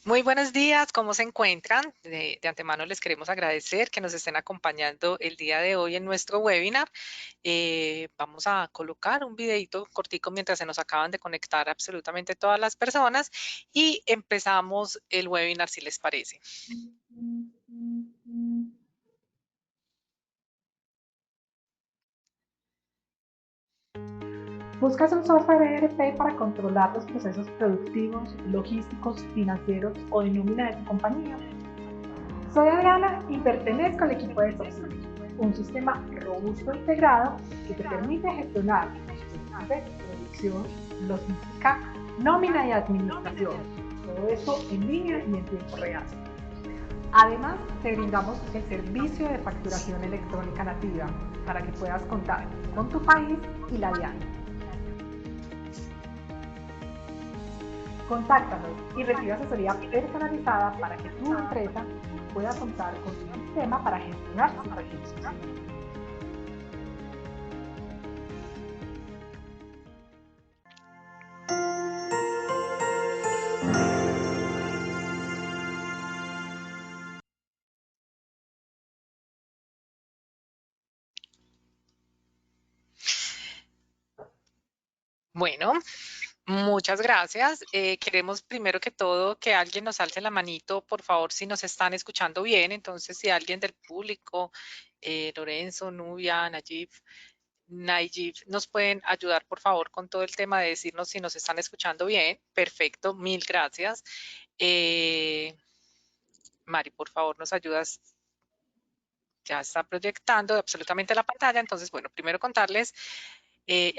Muy buenos días, ¿cómo se encuentran? De antemano les queremos agradecer que nos estén acompañando el día de hoy en nuestro webinar. Vamos a colocar un videito cortico mientras se nos acaban de conectar absolutamente todas las personas y empezamos el webinar si les parece. ¿Buscas un software ERP para controlar los procesos productivos, logísticos, financieros o de nómina de tu compañía? Soy Adriana y pertenezco al equipo de Software, un sistema robusto e integrado que te permite gestionar los procesos de producción, logística, nómina y administración. Todo esto en línea y en tiempo real. Además, te brindamos el servicio de facturación electrónica nativa para que puedas contar con tu país y la DIAN. Contáctanos y recibe asesoría personalizada para que tu empresa pueda contar con un sistema para gestionar sus recursos. Bueno, muchas gracias. Queremos primero que todo que alguien nos alce la manito, por favor, si nos están escuchando bien. Entonces, si alguien del público, Lorenzo, Nubia, Nayib, nos pueden ayudar, por favor, con todo el tema de decirnos si nos están escuchando bien. Perfecto, mil gracias. Eh, Mari, por favor, nos ayudas. Ya está proyectando absolutamente la pantalla. Entonces, bueno, primero contarles,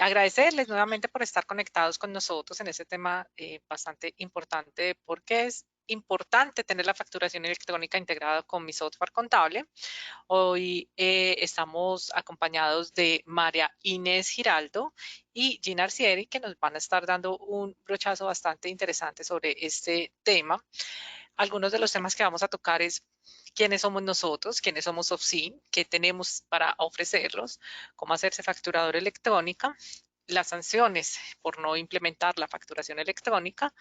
agradecerles nuevamente por estar conectados con nosotros en este tema bastante importante, porque es importante tener la facturación electrónica integrada con mi software contable. Hoy estamos acompañados de María Inés Giraldo y Gina Arcieri, que nos van a estar dando un brochazo bastante interesante sobre este tema. Algunos de los temas que vamos a tocar es quiénes somos nosotros, quiénes somos Ofsin, qué tenemos para ofrecerlos, cómo hacerse facturadora electrónica, las sanciones por no implementar la facturación electrónica,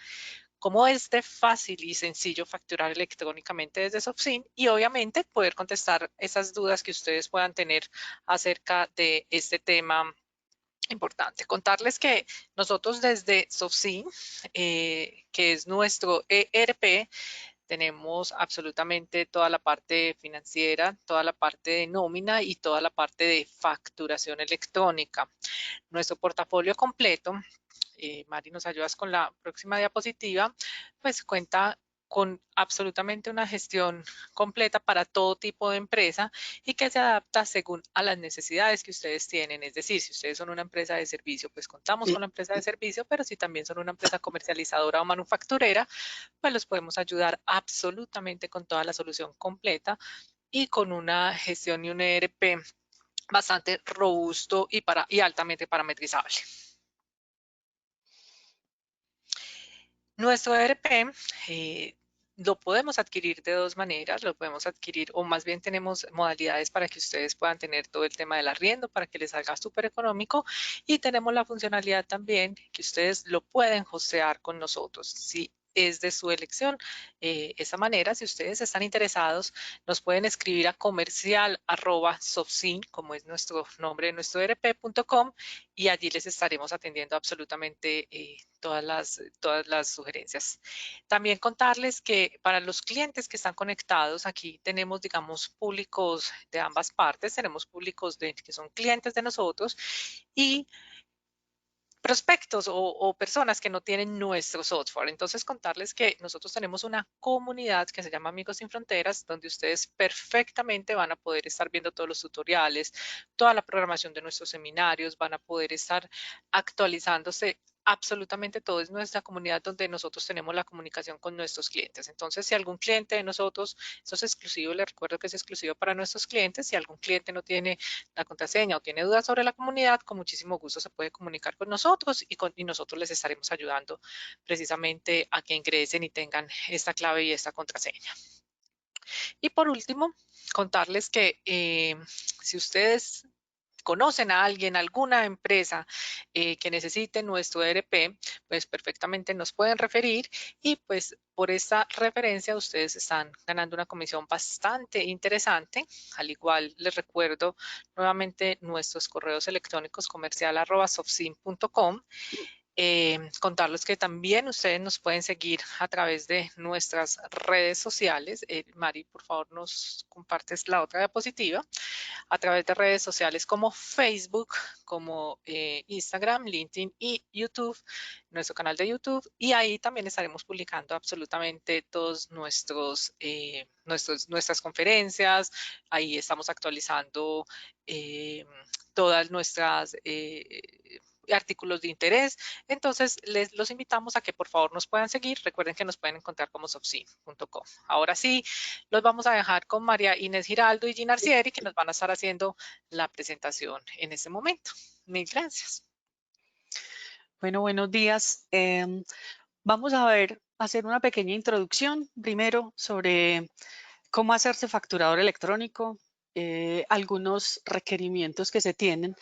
cómo es de fácil y sencillo facturar electrónicamente desde Sofsin y obviamente poder contestar esas dudas que ustedes puedan tener acerca de este tema importante. Contarles que nosotros desde Sofsin, que es nuestro ERP, tenemos absolutamente toda la parte financiera, toda la parte de nómina y toda la parte de facturación electrónica. Nuestro portafolio completo, Mari, nos ayudas con la próxima diapositiva, pues cuenta con absolutamente una gestión completa para todo tipo de empresa y que se adapta según a las necesidades que ustedes tienen. Es decir, si ustedes son una empresa de servicio, pues contamos con la empresa de servicio, pero si también son una empresa comercializadora o manufacturera, pues los podemos ayudar absolutamente con toda la solución completa y con una gestión y un ERP bastante robusto y altamente parametrizable. Nuestro ERP lo podemos adquirir de dos maneras, lo podemos adquirir o más bien tenemos modalidades para que ustedes puedan tener todo el tema del arriendo para que les salga súper económico y tenemos la funcionalidad también que ustedes lo pueden hostear con nosotros. Si es de su elección, esa manera, si ustedes están interesados, nos pueden escribir a comercial@sofsin, como es nuestro nombre de nuestro ERP.com, y allí les estaremos atendiendo absolutamente todas las sugerencias. También contarles que para los clientes que están conectados, aquí tenemos, digamos, públicos de ambas partes, tenemos públicos que son clientes de nosotros y prospectos o personas que no tienen nuestro software. Entonces, contarles que nosotros tenemos una comunidad que se llama Amigos Sin Fronteras, donde ustedes perfectamente van a poder estar viendo todos los tutoriales, toda la programación de nuestros seminarios, van a poder estar actualizándose. Absolutamente todo es nuestra comunidad donde nosotros tenemos la comunicación con nuestros clientes. Entonces, si algún cliente de nosotros, esto es exclusivo, les recuerdo que es exclusivo para nuestros clientes, si algún cliente no tiene la contraseña o tiene dudas sobre la comunidad, con muchísimo gusto se puede comunicar con nosotros y nosotros les estaremos ayudando precisamente a que ingresen y tengan esta clave y esta contraseña. Y por último, contarles que si ustedes conocen a alguien, alguna empresa que necesite nuestro ERP, pues perfectamente nos pueden referir y pues por esta referencia ustedes están ganando una comisión bastante interesante. Al igual les recuerdo nuevamente nuestros correos electrónicos comercial@softsim.com. Contarles que también ustedes nos pueden seguir a través de nuestras redes sociales. Mari, por favor, nos compartes la otra diapositiva. A través de redes sociales como Facebook, como Instagram, LinkedIn y YouTube, nuestro canal de YouTube. Y ahí también estaremos publicando absolutamente todos nuestras conferencias. Ahí estamos actualizando todas nuestras artículos de interés. Entonces, los invitamos a que por favor nos puedan seguir. Recuerden que nos pueden encontrar como softsim.com. Ahora sí, los vamos a dejar con María Inés Giraldo y Gina Arcieri, que nos van a estar haciendo la presentación en este momento. Mil gracias. Bueno, buenos días. Vamos a hacer una pequeña introducción primero sobre cómo hacerse facturador electrónico, algunos requerimientos que se tienen,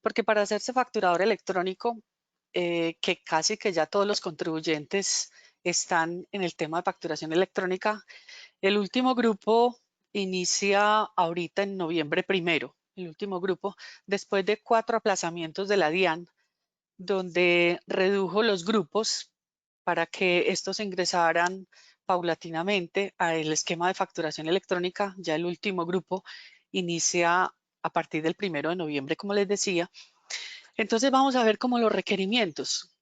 porque para hacerse facturador electrónico, que casi que ya todos los contribuyentes están en el tema de facturación electrónica, el último grupo inicia ahorita en noviembre 1, el último grupo, después de 4 aplazamientos de la DIAN, donde redujo los grupos para que estos ingresaran paulatinamente al esquema de facturación electrónica. Ya el último grupo inicia a partir del 1 de noviembre, como les decía. Entonces vamos a ver como los requerimientos.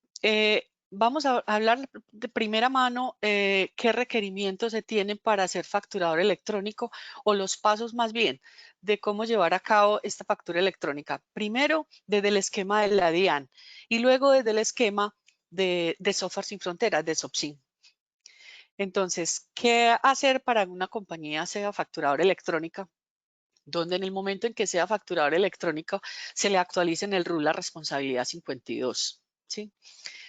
Vamos a hablar de primera mano qué requerimientos se tienen para ser facturador electrónico, o los pasos más bien de cómo llevar a cabo esta factura electrónica. Primero, desde el esquema de la DIAN y luego desde el esquema de Software Sin Fronteras, de SOFSIM. Entonces, ¿qué hacer para que una compañía sea facturadora electrónica? Donde en el momento en que sea facturador electrónico se le actualice en el RUL la responsabilidad 52. ¿Sí?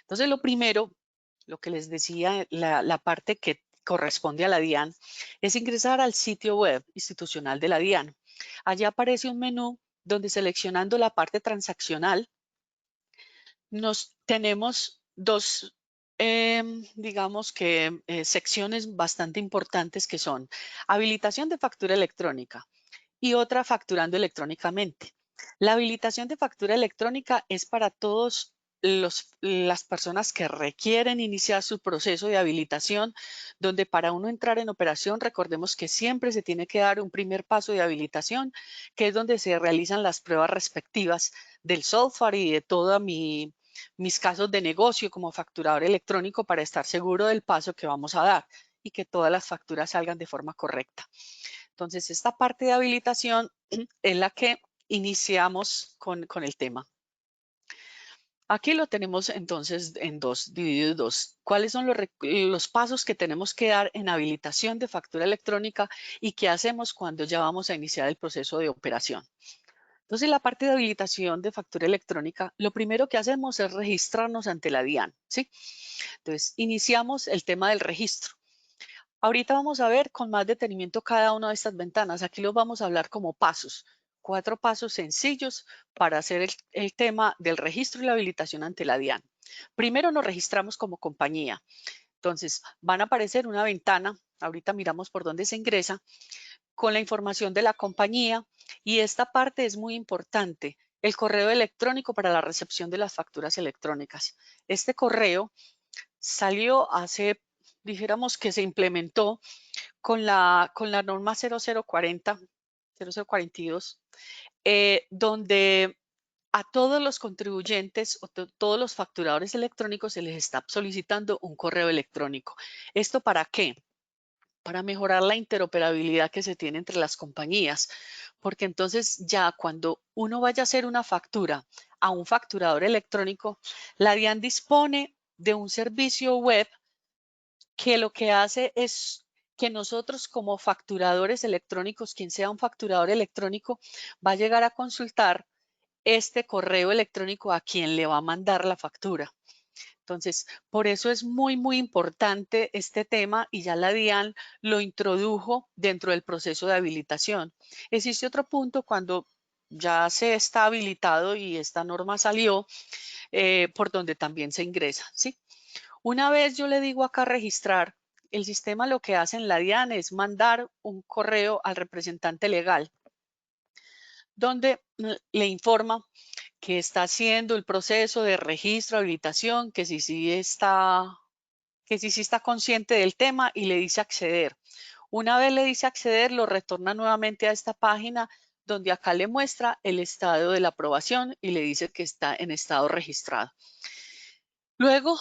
Entonces, lo primero, lo que les decía, la parte que corresponde a la DIAN, es ingresar al sitio web institucional de la DIAN. Allí aparece un menú donde, seleccionando la parte transaccional, tenemos dos, digamos que secciones bastante importantes, que son habilitación de factura electrónica y otra, facturando electrónicamente. La habilitación de factura electrónica es para todos las personas que requieren iniciar su proceso de habilitación, donde para uno entrar en operación, recordemos que siempre se tiene que dar un primer paso de habilitación, que es donde se realizan las pruebas respectivas del software y de todos mis casos de negocio como facturador electrónico, para estar seguro del paso que vamos a dar y que todas las facturas salgan de forma correcta. Entonces, esta parte de habilitación es la que iniciamos con el tema. Aquí lo tenemos entonces dividido en dos. ¿Cuáles son los pasos que tenemos que dar en habilitación de factura electrónica y qué hacemos cuando ya vamos a iniciar el proceso de operación? Entonces, la parte de habilitación de factura electrónica, lo primero que hacemos es registrarnos ante la DIAN, ¿sí? Entonces, iniciamos el tema del registro. Ahorita vamos a ver con más detenimiento cada una de estas ventanas. Aquí los vamos a hablar como pasos. 4 pasos sencillos para hacer el tema del registro y la habilitación ante la DIAN. Primero nos registramos como compañía. Entonces, van a aparecer una ventana, ahorita miramos por dónde se ingresa, con la información de la compañía, y esta parte es muy importante: el correo electrónico para la recepción de las facturas electrónicas. Este correo salió hace, dijéramos que se implementó con la norma 0042, donde a todos los contribuyentes o todos los facturadores electrónicos se les está solicitando un correo electrónico. ¿Esto para qué? Para mejorar la interoperabilidad que se tiene entre las compañías, porque entonces ya cuando uno vaya a hacer una factura a un facturador electrónico, la DIAN dispone de un servicio web que lo que hace es que nosotros, como facturadores electrónicos, quien sea un facturador electrónico, va a llegar a consultar este correo electrónico a quien le va a mandar la factura. Entonces, por eso es muy, muy importante este tema, y ya la DIAN lo introdujo dentro del proceso de habilitación. Existe otro punto cuando ya se está habilitado y esta norma salió, por donde también se ingresa, ¿sí? Una vez yo le digo acá registrar, el sistema lo que hace en la DIAN es mandar un correo al representante legal, donde le informa que está haciendo el proceso de registro, habilitación, que sí está consciente del tema y le dice acceder. Una vez le dice acceder, lo retorna nuevamente a esta página donde acá le muestra el estado de la aprobación y le dice que está en estado registrado. Luego,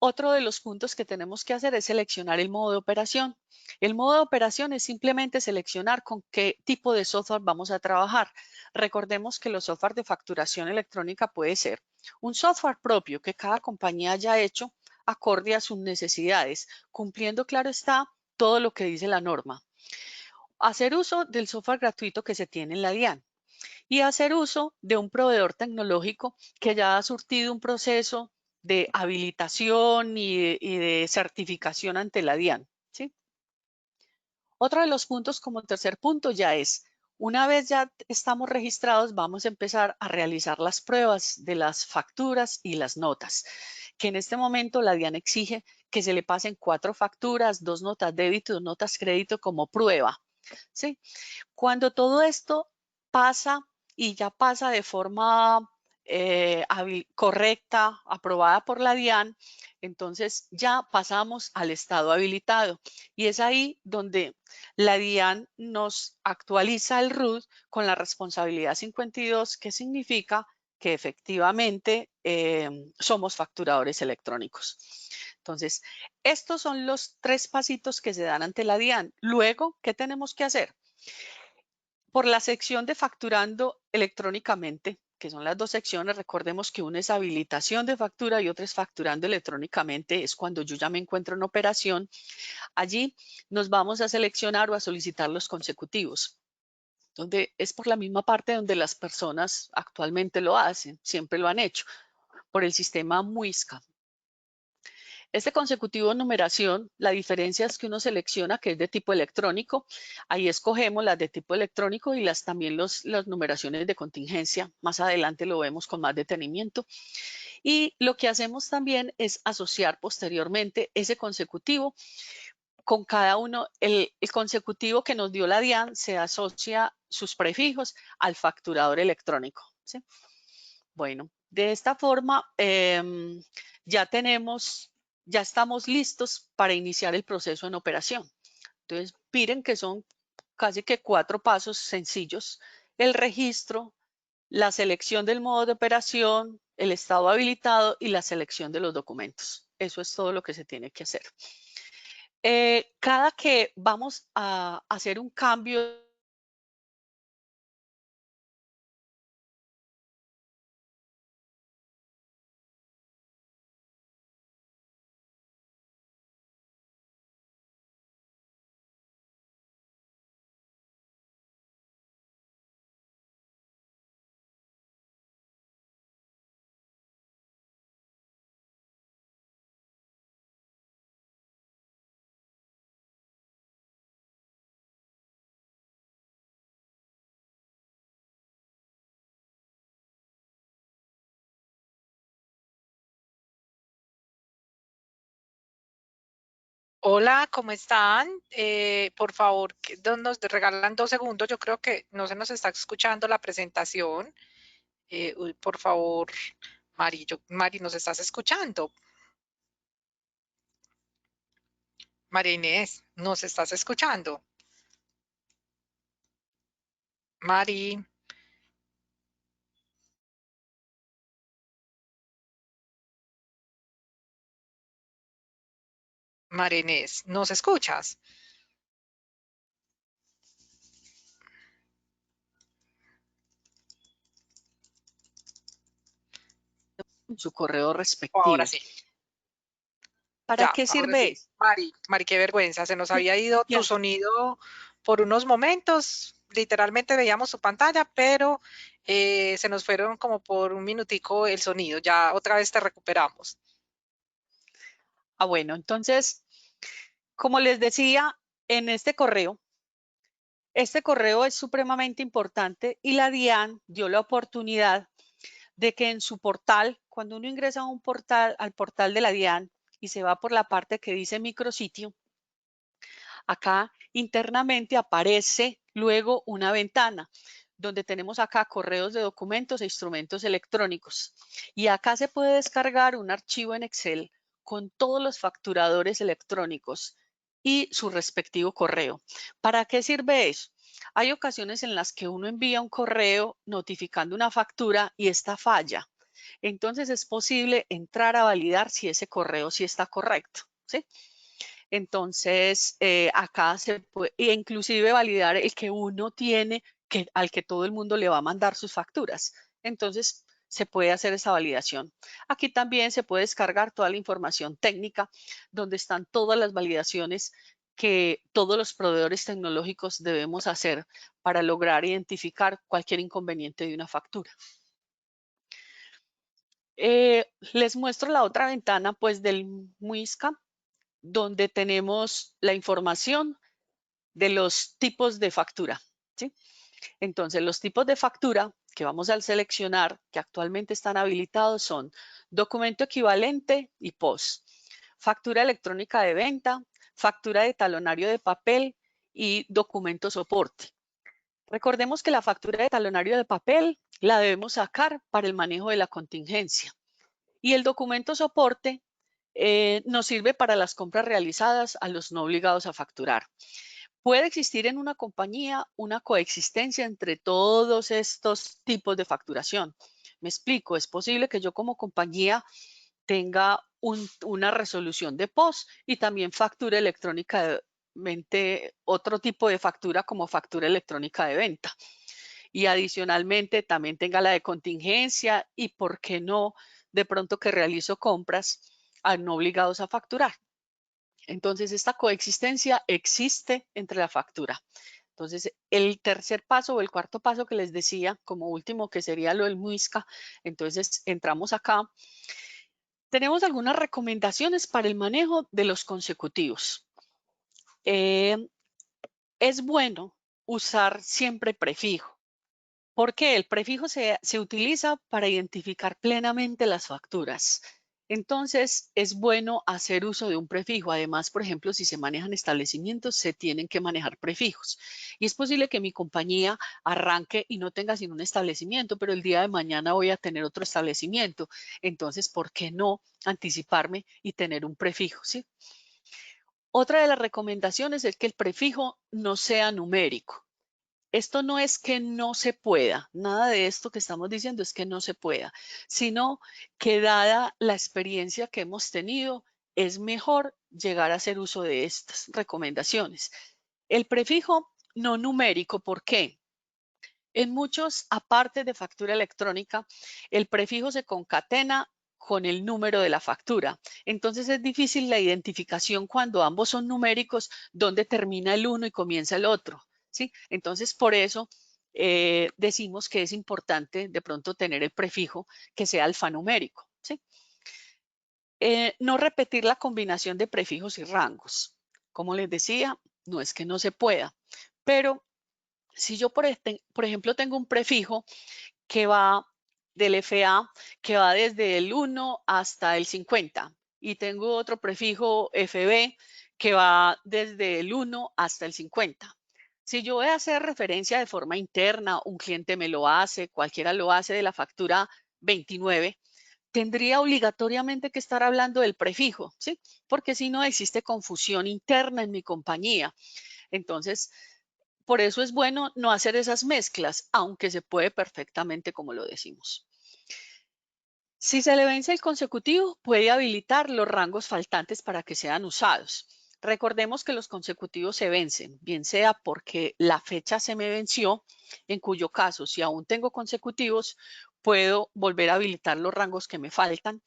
otro de los puntos que tenemos que hacer es seleccionar el modo de operación. El modo de operación es simplemente seleccionar con qué tipo de software vamos a trabajar. Recordemos que los software de facturación electrónica puede ser un software propio que cada compañía haya hecho acorde a sus necesidades, cumpliendo, claro está, todo lo que dice la norma. Hacer uso del software gratuito que se tiene en la DIAN y hacer uso de un proveedor tecnológico que ya ha surtido un proceso de habilitación y de certificación ante la DIAN, ¿sí? Otro de los puntos como tercer punto ya es, una vez ya estamos registrados, vamos a empezar a realizar las pruebas de las facturas y las notas, que en este momento la DIAN exige que se le pasen 4 facturas, 2 notas débito y 2 notas crédito como prueba, ¿sí? Cuando todo esto pasa y ya pasa de forma correcta, aprobada por la DIAN, entonces ya pasamos al estado habilitado. Y es ahí donde la DIAN nos actualiza el RUT con la responsabilidad 52, que significa que efectivamente somos facturadores electrónicos. Entonces, estos son los 3 pasitos que se dan ante la DIAN. Luego, ¿qué tenemos que hacer? Por la sección de facturando electrónicamente, que son las 2 secciones, recordemos que una es habilitación de factura y otra es facturando electrónicamente, es cuando yo ya me encuentro en operación. Allí nos vamos a seleccionar o a solicitar los consecutivos, donde es por la misma parte donde las personas actualmente lo hacen, siempre lo han hecho, por el sistema MUISCA. Este consecutivo de numeración, la diferencia es que uno selecciona que es de tipo electrónico. Ahí escogemos las de tipo electrónico y también las numeraciones de contingencia. Más adelante lo vemos con más detenimiento. Y lo que hacemos también es asociar posteriormente ese consecutivo con cada uno. El consecutivo que nos dio la DIAN se asocia sus prefijos al facturador electrónico, ¿sí? Bueno, de esta forma ya estamos listos para iniciar el proceso en operación. Entonces, miren que son casi que 4 pasos sencillos: el registro, la selección del modo de operación, el estado habilitado y la selección de los documentos. Eso es todo lo que se tiene que hacer. Cada que vamos a hacer un cambio Hola, ¿cómo están? Por favor, nos regalan 2 segundos. Yo creo que no se nos está escuchando la presentación. Por favor, Mari, ¿nos estás escuchando? María Inés, ¿nos estás escuchando? Mari, María Inés, ¿nos escuchas? en su correo Ahora respectivo. sí, ¿Para ya, qué ahora sirve sí. esto? Mari, qué vergüenza, se nos había ido tu Ya. sonido por unos momentos. Literalmente veíamos tu pantalla, pero se nos fueron como por un minutico el sonido. Ya otra vez te recuperamos. Bueno, entonces, como les decía, en este correo Este correo es supremamente importante y la DIAN dio la oportunidad de que en su portal, cuando uno ingresa a un portal, al portal de la DIAN y se va por la parte que dice micrositio, acá internamente aparece luego una ventana donde tenemos acá correos de documentos e instrumentos electrónicos. Y acá se puede descargar un archivo en Excel con todos los facturadores electrónicos y su respectivo correo. ¿Para qué sirve eso? Hay ocasiones en las que uno envía un correo notificando una factura y esta falla. Entonces es posible entrar a validar si ese correo sí está correcto, ¿sí? Entonces, acá se puede, e inclusive validar el que uno tiene, al que todo el mundo le va a mandar sus facturas. Entonces, se puede hacer esa validación. Aquí también se puede descargar toda la información técnica, donde están todas las validaciones que todos los proveedores tecnológicos debemos hacer para lograr identificar cualquier inconveniente de una factura. Les muestro la otra ventana, pues, del MUISCA, donde tenemos la información de los tipos de factura, ¿sí? Entonces, los tipos de factura que vamos a seleccionar, que actualmente están habilitados, son documento equivalente y POS, factura electrónica de venta, factura de talonario de papel y documento soporte. Recordemos que la factura de talonario de papel la debemos sacar para el manejo de la contingencia y el documento soporte nos sirve para las compras realizadas a los no obligados a facturar. Puede existir en una compañía una coexistencia entre todos estos tipos de facturación. Me explico, es posible que yo como compañía tenga una resolución de POS y también factura electrónicamente, otro tipo de factura como factura electrónica de venta. Y adicionalmente también tenga la de contingencia y, ¿por qué no? De pronto que realizo compras a no obligados a facturar. Entonces, esta coexistencia existe entre la factura. Entonces, el tercer paso o el cuarto paso que les decía, como último, que sería lo del MUISCA, entonces entramos acá. Tenemos algunas recomendaciones para el manejo de los consecutivos. Es bueno usar siempre prefijo. ¿Por qué? El prefijo se utiliza para identificar plenamente las facturas. Entonces, es bueno hacer uso de un prefijo. Además, por ejemplo, si se manejan establecimientos, se tienen que manejar prefijos. Y es posible que mi compañía arranque y no tenga sino un establecimiento, pero el día de mañana voy a tener otro establecimiento. Entonces, ¿por qué no anticiparme y tener un prefijo? ¿Sí? Otra de las recomendaciones es que el prefijo no sea numérico. Esto no es que no se pueda, nada de esto que estamos diciendo es que no se pueda, sino que dada la experiencia que hemos tenido, es mejor llegar a hacer uso de estas recomendaciones. El prefijo no numérico, ¿por qué? En muchos apartes de factura electrónica, el prefijo se concatena con el número de la factura. Entonces es difícil la identificación cuando ambos son numéricos, dónde termina el uno y comienza el otro. ¿Sí? Entonces, por eso decimos que es importante de pronto tener el prefijo que sea alfanumérico. ¿Sí? No repetir la combinación de prefijos y rangos. Como les decía, no es que no se pueda, pero si yo, por ejemplo, tengo un prefijo que va del FA, que va desde el 1 hasta el 50, y tengo otro prefijo FB que va desde el 1 hasta el 50. Si yo voy a hacer referencia de forma interna, un cliente me lo hace, cualquiera lo hace de la factura 29, tendría obligatoriamente que estar hablando del prefijo, ¿sí? Porque si no existe confusión interna en mi compañía. Entonces, por eso es bueno no hacer esas mezclas, aunque se puede perfectamente como lo decimos. Si se le vence el consecutivo, puede habilitar los rangos faltantes para que sean usados. Recordemos que los consecutivos se vencen, bien sea porque la fecha se me venció, en cuyo caso, si aún tengo consecutivos, puedo volver a habilitar los rangos que me faltan.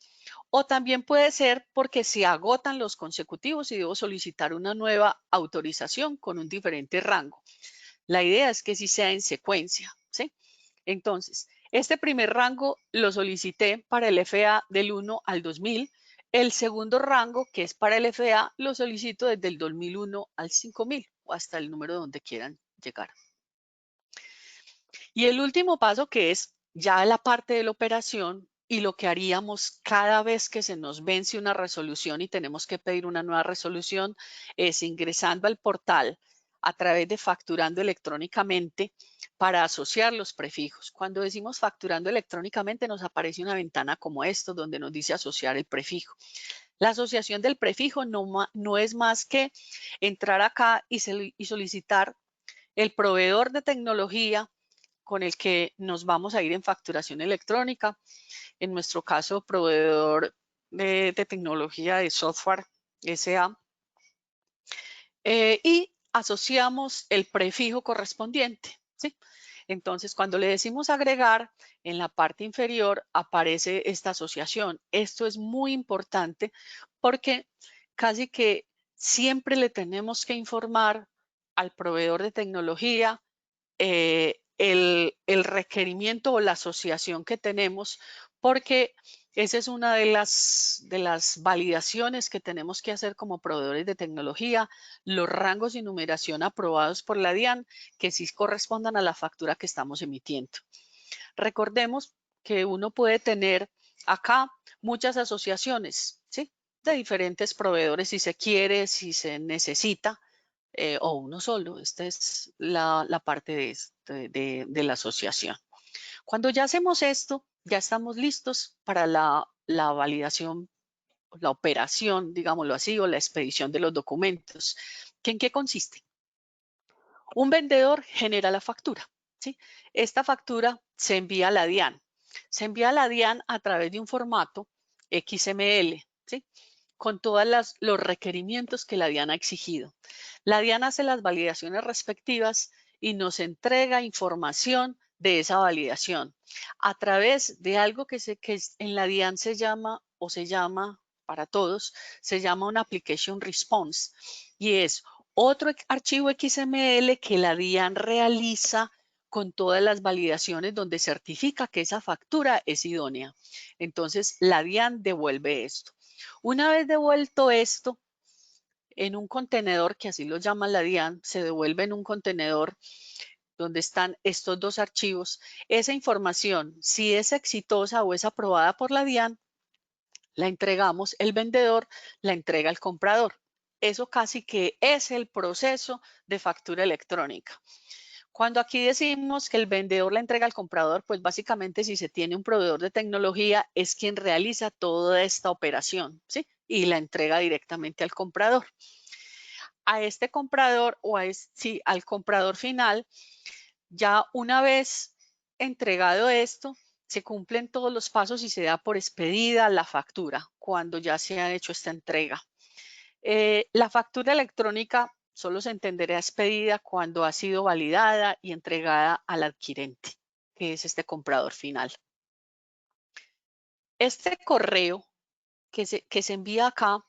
O también puede ser porque se agotan los consecutivos y debo solicitar una nueva autorización con un diferente rango. La idea es que sí sea en secuencia, ¿sí? Entonces, este primer rango lo solicité para el FA del 1 al 2000. El segundo rango, que es para el FA, lo solicito desde el 2001 al 5000 o hasta el número donde quieran llegar. Y el último paso, que es ya la parte de la operación, y lo que haríamos cada vez que se nos vence una resolución y tenemos que pedir una nueva resolución, es ingresando al portal a través de facturando electrónicamente para asociar los prefijos. Cuando decimos facturando electrónicamente, nos aparece una ventana como esto donde nos dice asociar el prefijo. La asociación del prefijo no es más que entrar acá y solicitar el proveedor de tecnología con el que nos vamos a ir en facturación electrónica. En nuestro caso, proveedor de tecnología de software SA. Y asociamos el prefijo correspondiente, ¿sí? Entonces, cuando le decimos agregar, en la parte inferior aparece esta asociación. Esto es muy importante porque casi que siempre le tenemos que informar al proveedor de tecnología el requerimiento o la asociación que tenemos, porque esa es una de las validaciones que tenemos que hacer como proveedores de tecnología, los rangos y numeración aprobados por la DIAN, que sí correspondan a la factura que estamos emitiendo. Recordemos que uno puede tener acá muchas asociaciones, ¿sí? De diferentes proveedores si se quiere, si se necesita, o uno solo. Esta es la parte de la asociación. Cuando ya hacemos esto, ya estamos listos para la validación, la operación, digámoslo así, o la expedición de los documentos. ¿En qué consiste? Un vendedor genera la factura, ¿sí? Esta factura se envía a la DIAN. Se envía a la DIAN a través de un formato XML, ¿sí? Con todos los requerimientos que la DIAN ha exigido. La DIAN hace las validaciones respectivas y nos entrega información de esa validación a través de algo que en la DIAN se llama para todos, se llama un application response, y es otro archivo XML que la DIAN realiza con todas las validaciones donde certifica que esa factura es idónea. Entonces, la DIAN devuelve esto. Una vez devuelto esto, en un contenedor, que así lo llama la DIAN, se devuelve en un contenedor donde están estos dos archivos. Esa información, si es exitosa o es aprobada por la DIAN, la entregamos, el vendedor la entrega al comprador. Eso casi que es el proceso de factura electrónica. Cuando aquí decimos que el vendedor la entrega al comprador, pues básicamente si se tiene un proveedor de tecnología es quien realiza toda esta operación, ¿sí? Y la entrega directamente al comprador. A este comprador al comprador final, ya una vez entregado esto, se cumplen todos los pasos y se da por expedida la factura cuando ya se ha hecho esta entrega. La factura electrónica solo se entenderá expedida cuando ha sido validada y entregada al adquirente, que es este comprador final. Este correo que se envía acá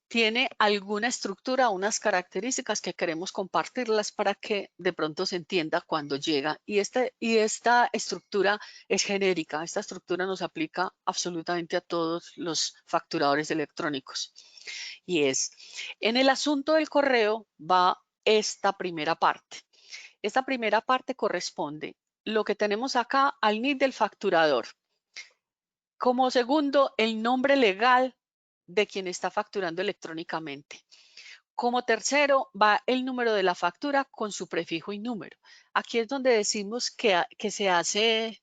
tiene alguna estructura, unas características que queremos compartirlas para que de pronto se entienda cuando llega. Y esta estructura es genérica. Esta estructura nos aplica absolutamente a todos los facturadores electrónicos. Y es, en el asunto del correo va esta primera parte. Esta primera parte corresponde lo que tenemos acá al NID del facturador. Como segundo, el nombre legal de quien está facturando electrónicamente. Como tercero, va el número de la factura con su prefijo y número. Aquí es donde decimos que se hace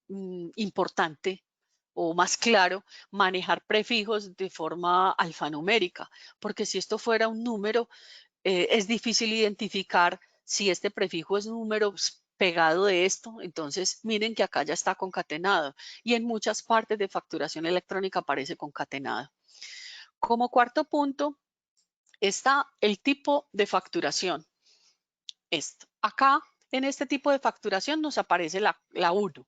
importante o más claro manejar prefijos de forma alfanumérica, porque si esto fuera un número, es difícil identificar si este prefijo es número pegado de esto. Entonces, miren que acá ya está concatenado y en muchas partes de facturación electrónica aparece concatenado. Como cuarto punto está el tipo de facturación. Acá, en este tipo de facturación nos aparece la 1.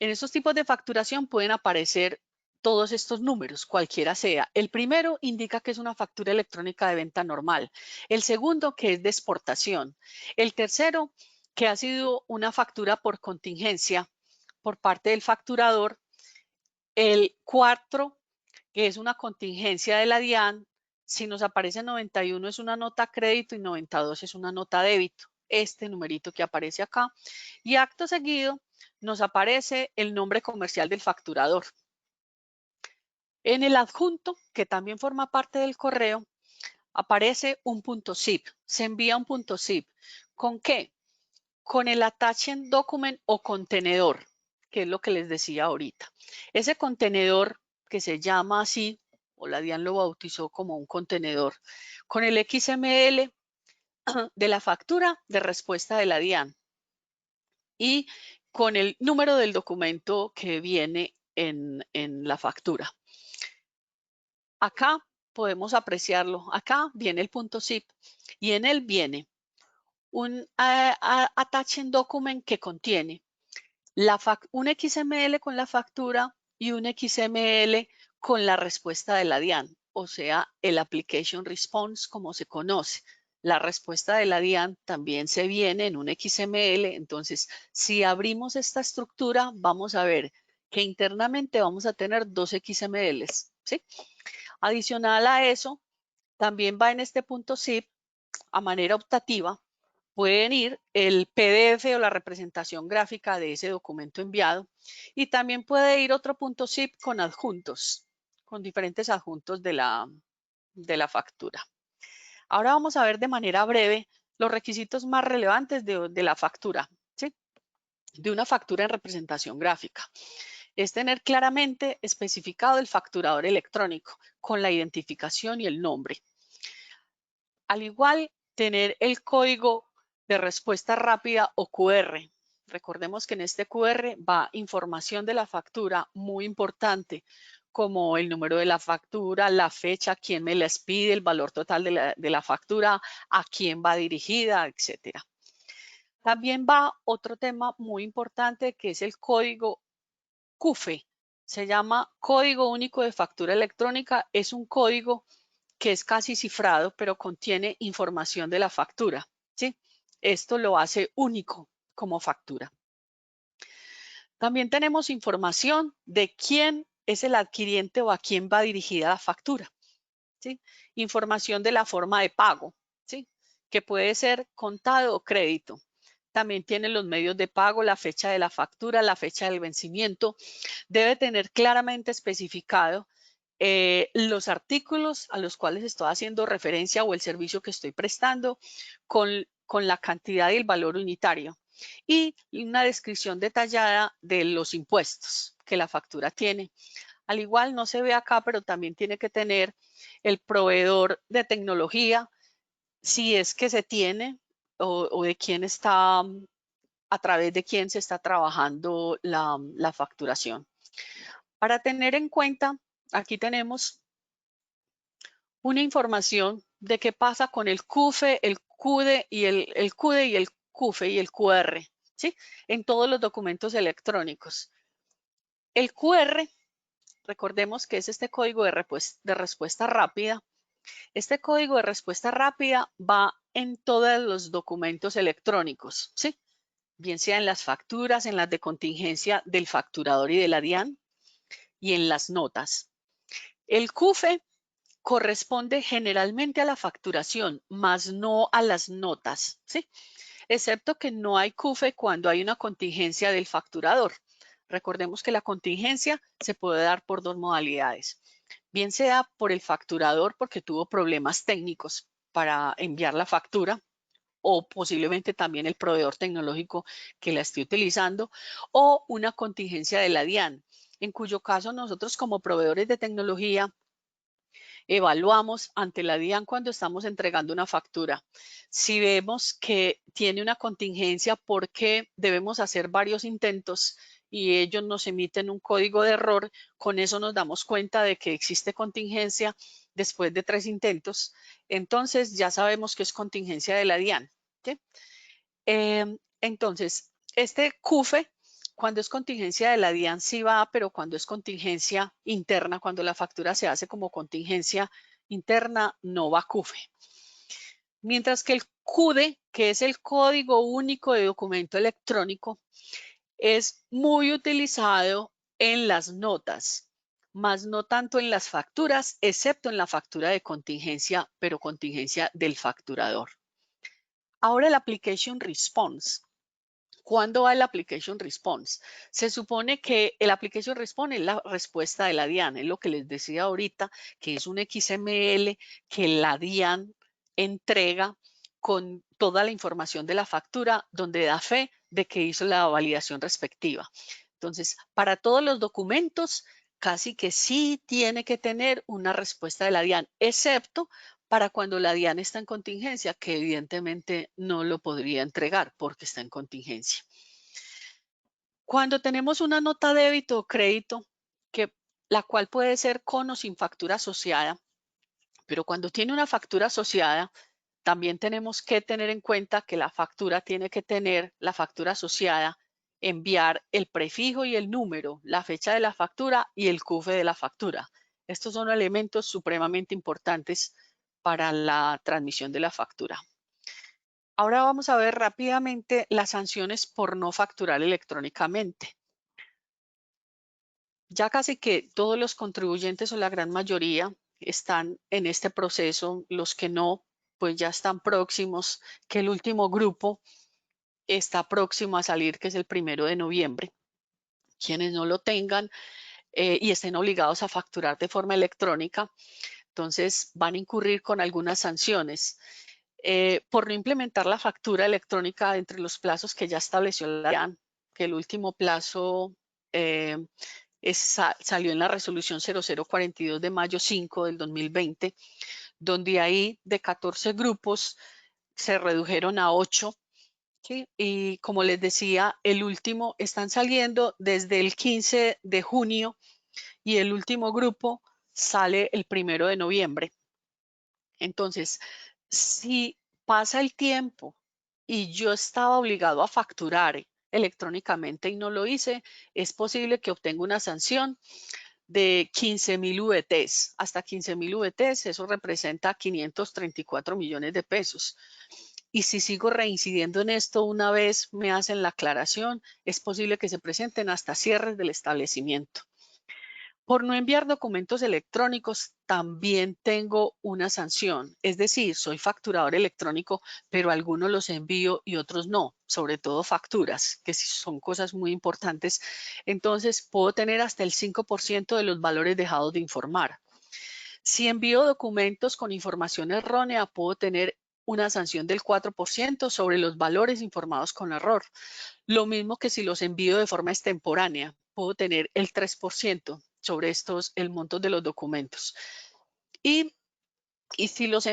En estos tipos de facturación pueden aparecer todos estos números, cualquiera sea. El primero indica que es una factura electrónica de venta normal. El segundo, que es de exportación. El tercero, que ha sido una factura por contingencia por parte del facturador. El cuarto, que es una contingencia de la DIAN. Si nos aparece 91 es una nota crédito y 92 es una nota débito. este numerito que aparece acá. Y acto seguido nos aparece el nombre comercial del facturador. En el adjunto, que también forma parte del correo, aparece un punto zip. Se envía un punto zip. ¿Con qué? Con el attaching document o contenedor, que es lo que les decía ahorita. Ese contenedor que se llama así, o la DIAN lo bautizó como un contenedor, con el XML de la factura de respuesta de la DIAN y con el número del documento que viene en la factura. Acá podemos apreciarlo. Acá viene el punto zip y en él viene un attaching document que contiene un XML con la factura y un XML con la respuesta de la DIAN, o sea, el Application Response como se conoce. La respuesta de la DIAN también se viene en un XML, entonces si abrimos esta estructura vamos a ver que internamente vamos a tener dos XMLs, ¿sí? Adicional a eso, también va en este punto zip a manera optativa. Pueden ir el PDF o la representación gráfica de ese documento enviado y también puede ir otro punto zip con adjuntos, con diferentes adjuntos de la factura. Ahora vamos a ver de manera breve los requisitos más relevantes de la factura, ¿sí? De una factura en representación gráfica. Es tener claramente especificado el facturador electrónico con la identificación y el nombre. Al igual, tener el código de respuesta rápida o QR. Recordemos que en este QR va información de la factura muy importante, como el número de la factura, la fecha, quién me las pide, el valor total de la factura, a quién va dirigida, etc. También va otro tema muy importante que es el código CUFE. Se llama Código Único de Factura Electrónica. Es un código que es casi cifrado, pero contiene información de la factura, ¿sí? Esto lo hace único como factura. También tenemos información de quién es el adquiriente o a quién va dirigida la factura, ¿sí? Información de la forma de pago, ¿sí? Que puede ser contado o crédito. También tiene los medios de pago, la fecha de la factura, la fecha del vencimiento. Debe tener claramente especificado los artículos a los cuales estoy haciendo referencia o el servicio que estoy prestando con la cantidad y el valor unitario y una descripción detallada de los impuestos que la factura tiene. Al igual no se ve acá, pero también tiene que tener el proveedor de tecnología, si es que se tiene o de quién está, a través de quién se está trabajando la facturación. Para tener en cuenta, aquí tenemos una información de qué pasa con el CUFE, el CUDE y el CUDE y el CUFE y el QR, ¿sí? En todos los documentos electrónicos. El QR, recordemos que es este código de respuesta rápida. Este código de respuesta rápida va en todos los documentos electrónicos, ¿sí? Bien sea en las facturas, en las de contingencia del facturador y de la DIAN y en las notas. El CUFE corresponde generalmente a la facturación, más no a las notas, ¿sí? Excepto que no hay CUFE cuando hay una contingencia del facturador. Recordemos que la contingencia se puede dar por dos modalidades. Bien sea por el facturador porque tuvo problemas técnicos para enviar la factura o posiblemente también el proveedor tecnológico que la esté utilizando o una contingencia de la DIAN, en cuyo caso nosotros como proveedores de tecnología evaluamos ante la DIAN cuando estamos entregando una factura. Si vemos que tiene una contingencia porque debemos hacer varios intentos y ellos nos emiten un código de error, con eso nos damos cuenta de que existe contingencia después de 3 intentos, entonces ya sabemos que es contingencia de la DIAN. ¿Sí? Entonces, este CUFE, cuando es contingencia de la DIAN sí va, pero cuando es contingencia interna, cuando la factura se hace como contingencia interna, no va CUFE. Mientras que el CUDE, que es el Código Único de Documento Electrónico, es muy utilizado en las notas, más no tanto en las facturas, excepto en la factura de contingencia, pero contingencia del facturador. Ahora el Application Response. ¿Cuándo va el Application Response? Se supone que el Application Response es la respuesta de la DIAN, es lo que les decía ahorita, que es un XML que la DIAN entrega con toda la información de la factura donde da fe de que hizo la validación respectiva. Entonces, para todos los documentos, casi que sí tiene que tener una respuesta de la DIAN, excepto para cuando la DIAN está en contingencia, que evidentemente no lo podría entregar porque está en contingencia. Cuando tenemos una nota débito o crédito, la cual puede ser con o sin factura asociada, pero cuando tiene una factura asociada, también tenemos que tener en cuenta que la factura tiene que tener, la factura asociada, enviar el prefijo y el número, la fecha de la factura y el CUFE de la factura. Estos son elementos supremamente importantes para la transmisión de la factura. Ahora vamos a ver rápidamente las sanciones por no facturar electrónicamente. Ya casi que todos los contribuyentes o la gran mayoría están en este proceso, los que no, pues ya están próximos, que el último grupo está próximo a salir, que es el 1 de noviembre. Quienes no lo tengan y estén obligados a facturar de forma electrónica, entonces van a incurrir con algunas sanciones. Por no implementar la factura electrónica entre los plazos que ya estableció la DIAN, que el último plazo salió en la resolución 0042 de mayo 5 del 2020, donde ahí de 14 grupos se redujeron a 8. ¿sí? Y como les decía, el último están saliendo desde el 15 de junio y el último grupo sale el 1 de noviembre. Entonces, si pasa el tiempo y yo estaba obligado a facturar electrónicamente y no lo hice, es posible que obtenga una sanción de 15.000 VTs. Hasta 15.000 VTs, eso representa 534 millones de pesos. Y si sigo reincidiendo en esto una vez me hacen la aclaración, es posible que se presenten hasta cierres del establecimiento. Por no enviar documentos electrónicos, también tengo una sanción. Es decir, soy facturador electrónico, pero algunos los envío y otros no, sobre todo facturas, que son cosas muy importantes. Entonces, puedo tener hasta el 5% de los valores dejados de informar. Si envío documentos con información errónea, puedo tener una sanción del 4% sobre los valores informados con error. Lo mismo que si los envío de forma extemporánea, puedo tener el 3% sobre el monto de los documentos. Y si los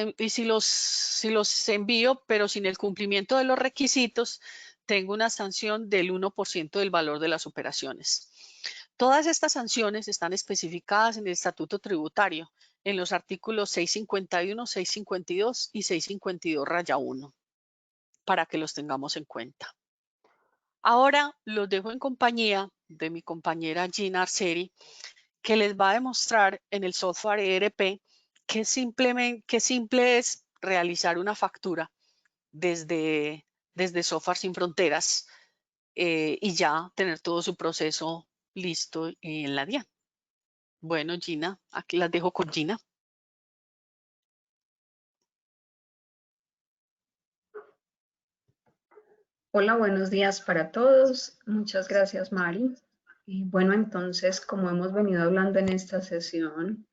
envío, pero sin el cumplimiento de los requisitos, tengo una sanción del 1% del valor de las operaciones. Todas estas sanciones están especificadas en el Estatuto Tributario, en los artículos 651, 652 y 652-1, para que los tengamos en cuenta. Ahora los dejo en compañía de mi compañera Gina Arceri, que les va a demostrar en el software ERP qué simple es realizar una factura desde Software Sin Fronteras y ya tener todo su proceso listo en la DIAN. Bueno, Gina, aquí las dejo con Gina. Hola, buenos días para todos. Muchas gracias, Mari. Bueno, entonces, como hemos venido hablando en esta sesión,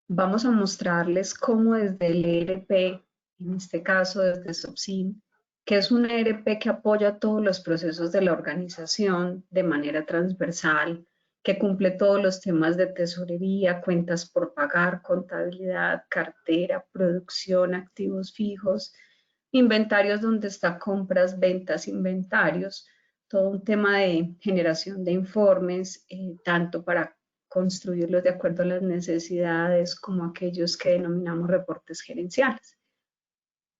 vamos a mostrarles cómo desde el ERP, en este caso desde SOPSIM, que es un ERP que apoya todos los procesos de la organización de manera transversal, que cumple todos los temas de tesorería, cuentas por pagar, contabilidad, cartera, producción, activos fijos, inventarios donde está compras, ventas, inventarios, todo un tema de generación de informes, tanto para construirlos de acuerdo a las necesidades como aquellos que denominamos reportes gerenciales.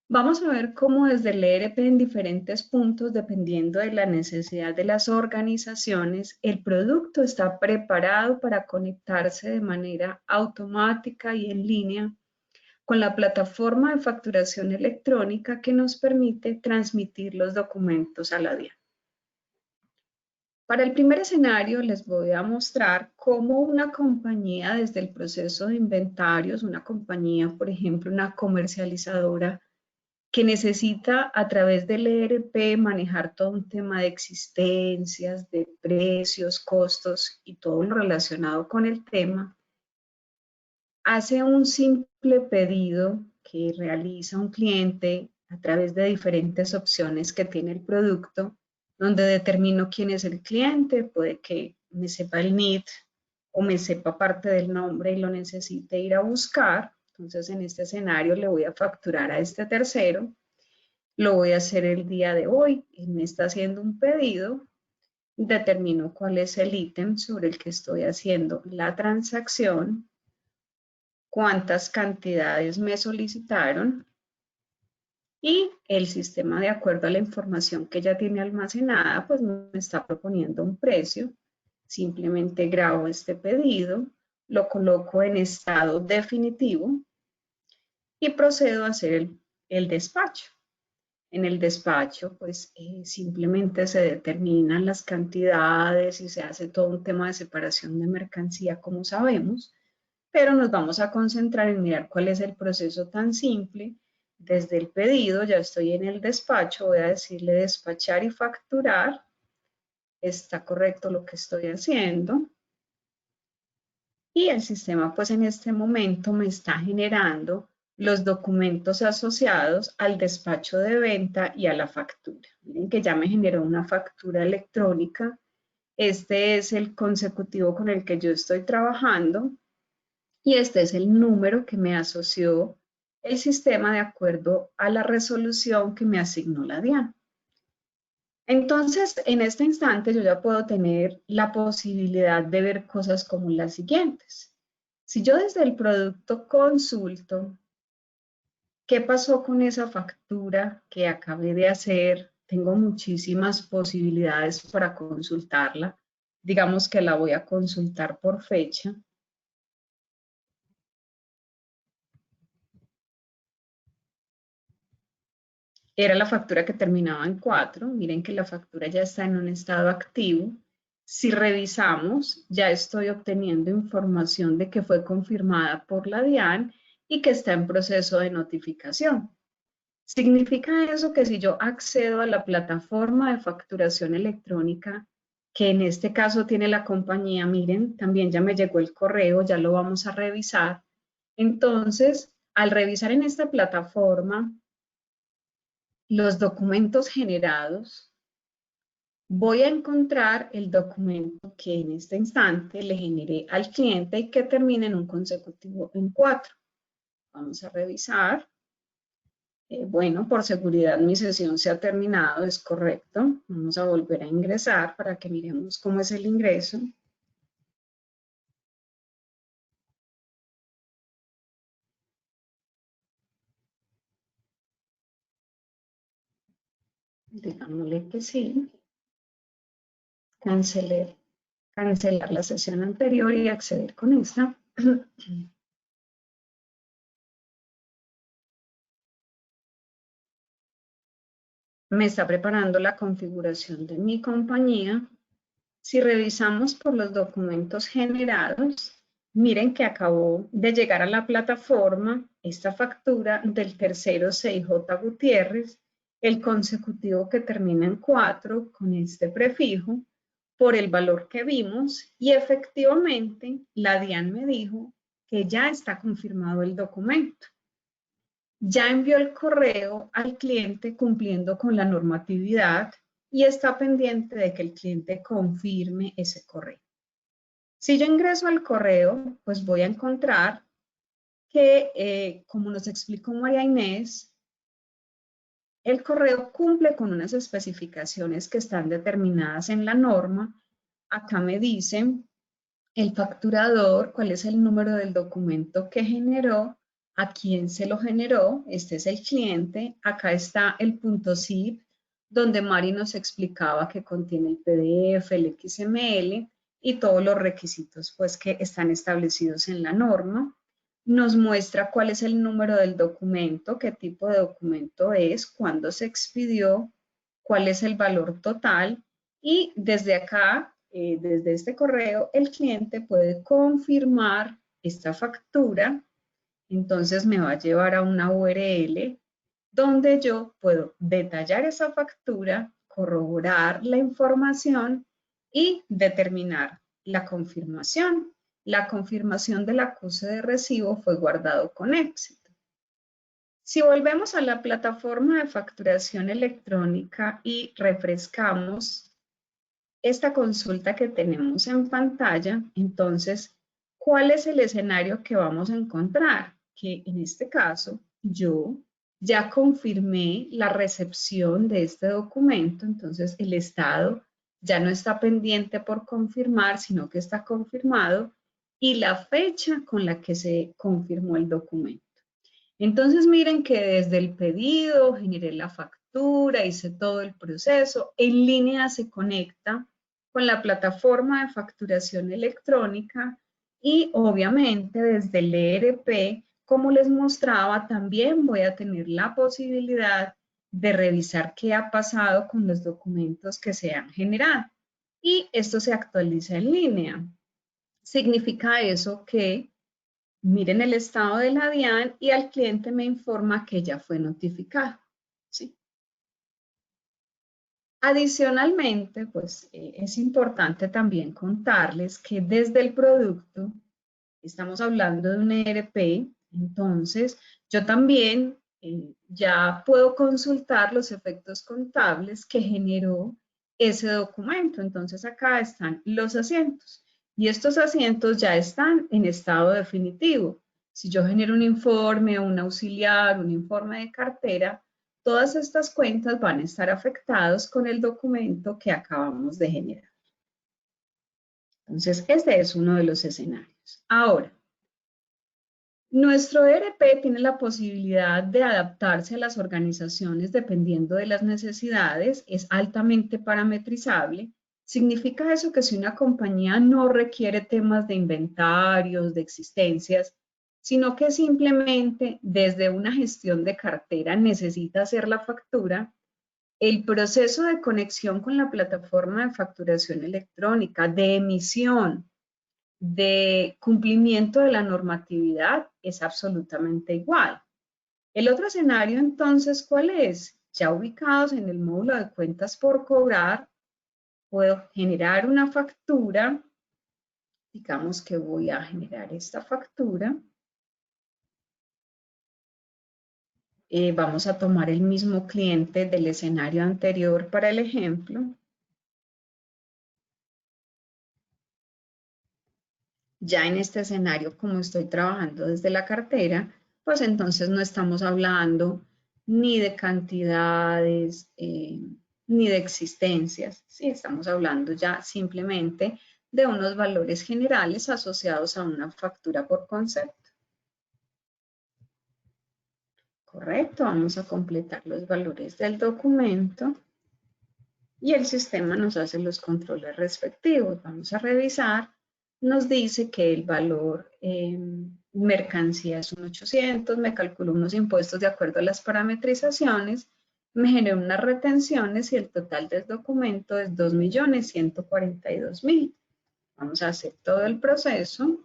Vamos a ver cómo desde el ERP en diferentes puntos, dependiendo de la necesidad de las organizaciones, el producto está preparado para conectarse de manera automática y en línea con la plataforma de facturación electrónica que nos permite transmitir los documentos a la DIAN. Para el primer escenario les voy a mostrar cómo una compañía desde el proceso de inventarios, una compañía, por ejemplo, una comercializadora, que necesita a través del ERP manejar todo un tema de existencias, de precios, costos y todo lo relacionado con el tema, hace un simple pedido que realiza un cliente a través de diferentes opciones que tiene el producto, donde determino quién es el cliente, puede que me sepa el NID o me sepa parte del nombre y lo necesite ir a buscar. Entonces, en este escenario le voy a facturar a este tercero. Lo voy a hacer el día de hoy. Él me está haciendo un pedido. Determino cuál es el ítem sobre el que estoy haciendo la transacción, cuántas cantidades me solicitaron y el sistema, de acuerdo a la información que ya tiene almacenada, pues me está proponiendo un precio. Simplemente grabo este pedido, lo coloco en estado definitivo y procedo a hacer el despacho. En el despacho, pues simplemente se determinan las cantidades y se hace todo un tema de separación de mercancía, como sabemos, pero nos vamos a concentrar en mirar cuál es el proceso tan simple. Desde el pedido, ya estoy en el despacho, voy a decirle despachar y facturar. Está correcto lo que estoy haciendo. Y el sistema, pues en este momento me está generando los documentos asociados al despacho de venta y a la factura. Miren que ya me generó una factura electrónica. Este es el consecutivo con el que yo estoy trabajando y este es el número que me asoció el sistema de acuerdo a la resolución que me asignó la DIAN. Entonces, en este instante yo ya puedo tener la posibilidad de ver cosas como las siguientes. Si yo desde el producto consulto qué pasó con esa factura que acabé de hacer, tengo muchísimas posibilidades para consultarla. Digamos que la voy a consultar por fecha. Era la factura que terminaba en 4. Miren que la factura ya está en un estado activo. Si revisamos, ya estoy obteniendo información de que fue confirmada por la DIAN y que está en proceso de notificación. ¿Significa eso que si yo accedo a la plataforma de facturación electrónica, que en este caso tiene la compañía, miren, también ya me llegó el correo, ya lo vamos a revisar? Entonces, al revisar en esta plataforma los documentos generados, voy a encontrar el documento que en este instante le generé al cliente y que termina en un consecutivo en 4. Vamos a revisar. Bueno, por seguridad mi sesión se ha terminado, es correcto. Vamos a volver a ingresar para que miremos cómo es el ingreso. Digámosle que sí. Cancelar la sesión anterior y acceder con esta. Me está preparando la configuración de mi compañía. Si revisamos por los documentos generados, miren que acabó de llegar a la plataforma esta factura del tercero CIJ Gutiérrez, el consecutivo que termina en 4 con este prefijo, por el valor que vimos y efectivamente la DIAN me dijo que ya está confirmado el documento. Ya envió el correo al cliente cumpliendo con la normatividad y está pendiente de que el cliente confirme ese correo. Si yo ingreso al correo, pues voy a encontrar que, como nos explicó María Inés, el correo cumple con unas especificaciones que están determinadas en la norma. Acá me dicen el facturador, cuál es el número del documento que generó, a quién se lo generó, este es el cliente, acá está el punto zip, donde Mari nos explicaba que contiene el PDF, el XML y todos los requisitos pues que están establecidos en la norma. Nos muestra cuál es el número del documento, qué tipo de documento es, cuándo se expidió, cuál es el valor total y desde acá, desde este correo, el cliente puede confirmar esta factura. Entonces me va a llevar a una URL donde yo puedo detallar esa factura, corroborar la información y determinar la confirmación. La confirmación del acuse de recibo fue guardado con éxito. Si volvemos a la plataforma de facturación electrónica y refrescamos esta consulta que tenemos en pantalla, entonces, ¿cuál es el escenario que vamos a encontrar? Que en este caso, yo ya confirmé la recepción de este documento, entonces el estado ya no está pendiente por confirmar, sino que está confirmado, y la fecha con la que se confirmó el documento. Entonces miren que desde el pedido, generé la factura, hice todo el proceso, en línea se conecta con la plataforma de facturación electrónica y obviamente desde el ERP, como les mostraba, también voy a tener la posibilidad de revisar qué ha pasado con los documentos que se han generado. Y esto se actualiza en línea. Significa eso que miren el estado de la DIAN y al cliente me informa que ya fue notificado, ¿sí? Adicionalmente, pues es importante también contarles que desde el producto, estamos hablando de un ERP, entonces yo también ya puedo consultar los efectos contables que generó ese documento. Entonces acá están los asientos y estos asientos ya están en estado definitivo. Si yo genero un informe, un auxiliar, un informe de cartera, todas estas cuentas van a estar afectadas con el documento que acabamos de generar. Entonces, este es uno de los escenarios. Ahora, nuestro ERP tiene la posibilidad de adaptarse a las organizaciones dependiendo de las necesidades, es altamente parametrizable. Significa eso que si una compañía no requiere temas de inventarios, de existencias, sino que simplemente desde una gestión de cartera necesita hacer la factura, el proceso de conexión con la plataforma de facturación electrónica, de emisión, de cumplimiento de la normatividad es absolutamente igual. El otro escenario entonces, ¿cuál es? Ya ubicados en el módulo de cuentas por cobrar, puedo generar una factura. Digamos que voy a generar esta factura. Vamos a tomar el mismo cliente del escenario anterior para el ejemplo. Ya en este escenario, como estoy trabajando desde la cartera, pues entonces no estamos hablando ni de cantidades, ni de existencias, ¿sí? Estamos hablando ya simplemente de unos valores generales asociados a una factura por concepto. Correcto, vamos a completar los valores del documento y el sistema nos hace los controles respectivos. Vamos a revisar. Nos dice que el valor mercancía es un 800, me calculó unos impuestos de acuerdo a las parametrizaciones, me generó unas retenciones y el total del documento es 2.142.000. Vamos a hacer todo el proceso.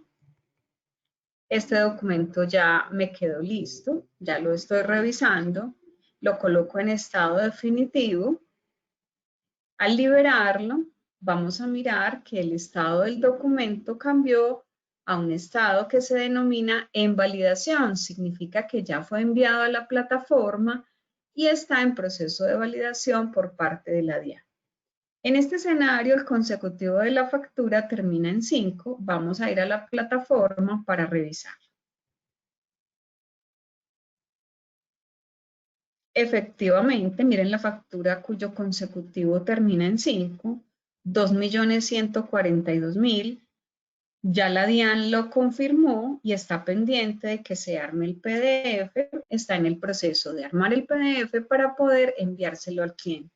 Este documento ya me quedó listo, ya lo estoy revisando, lo coloco en estado definitivo. Al liberarlo, vamos a mirar que el estado del documento cambió a un estado que se denomina en validación. Significa que ya fue enviado a la plataforma y está en proceso de validación por parte de la DIAN. En este escenario, el consecutivo de la factura termina en 5. Vamos a ir a la plataforma para revisar. Efectivamente, miren la factura cuyo consecutivo termina en 5, 2.142.000. Ya la DIAN lo confirmó y está pendiente de que se arme el PDF. Está en el proceso de armar el PDF para poder enviárselo al cliente.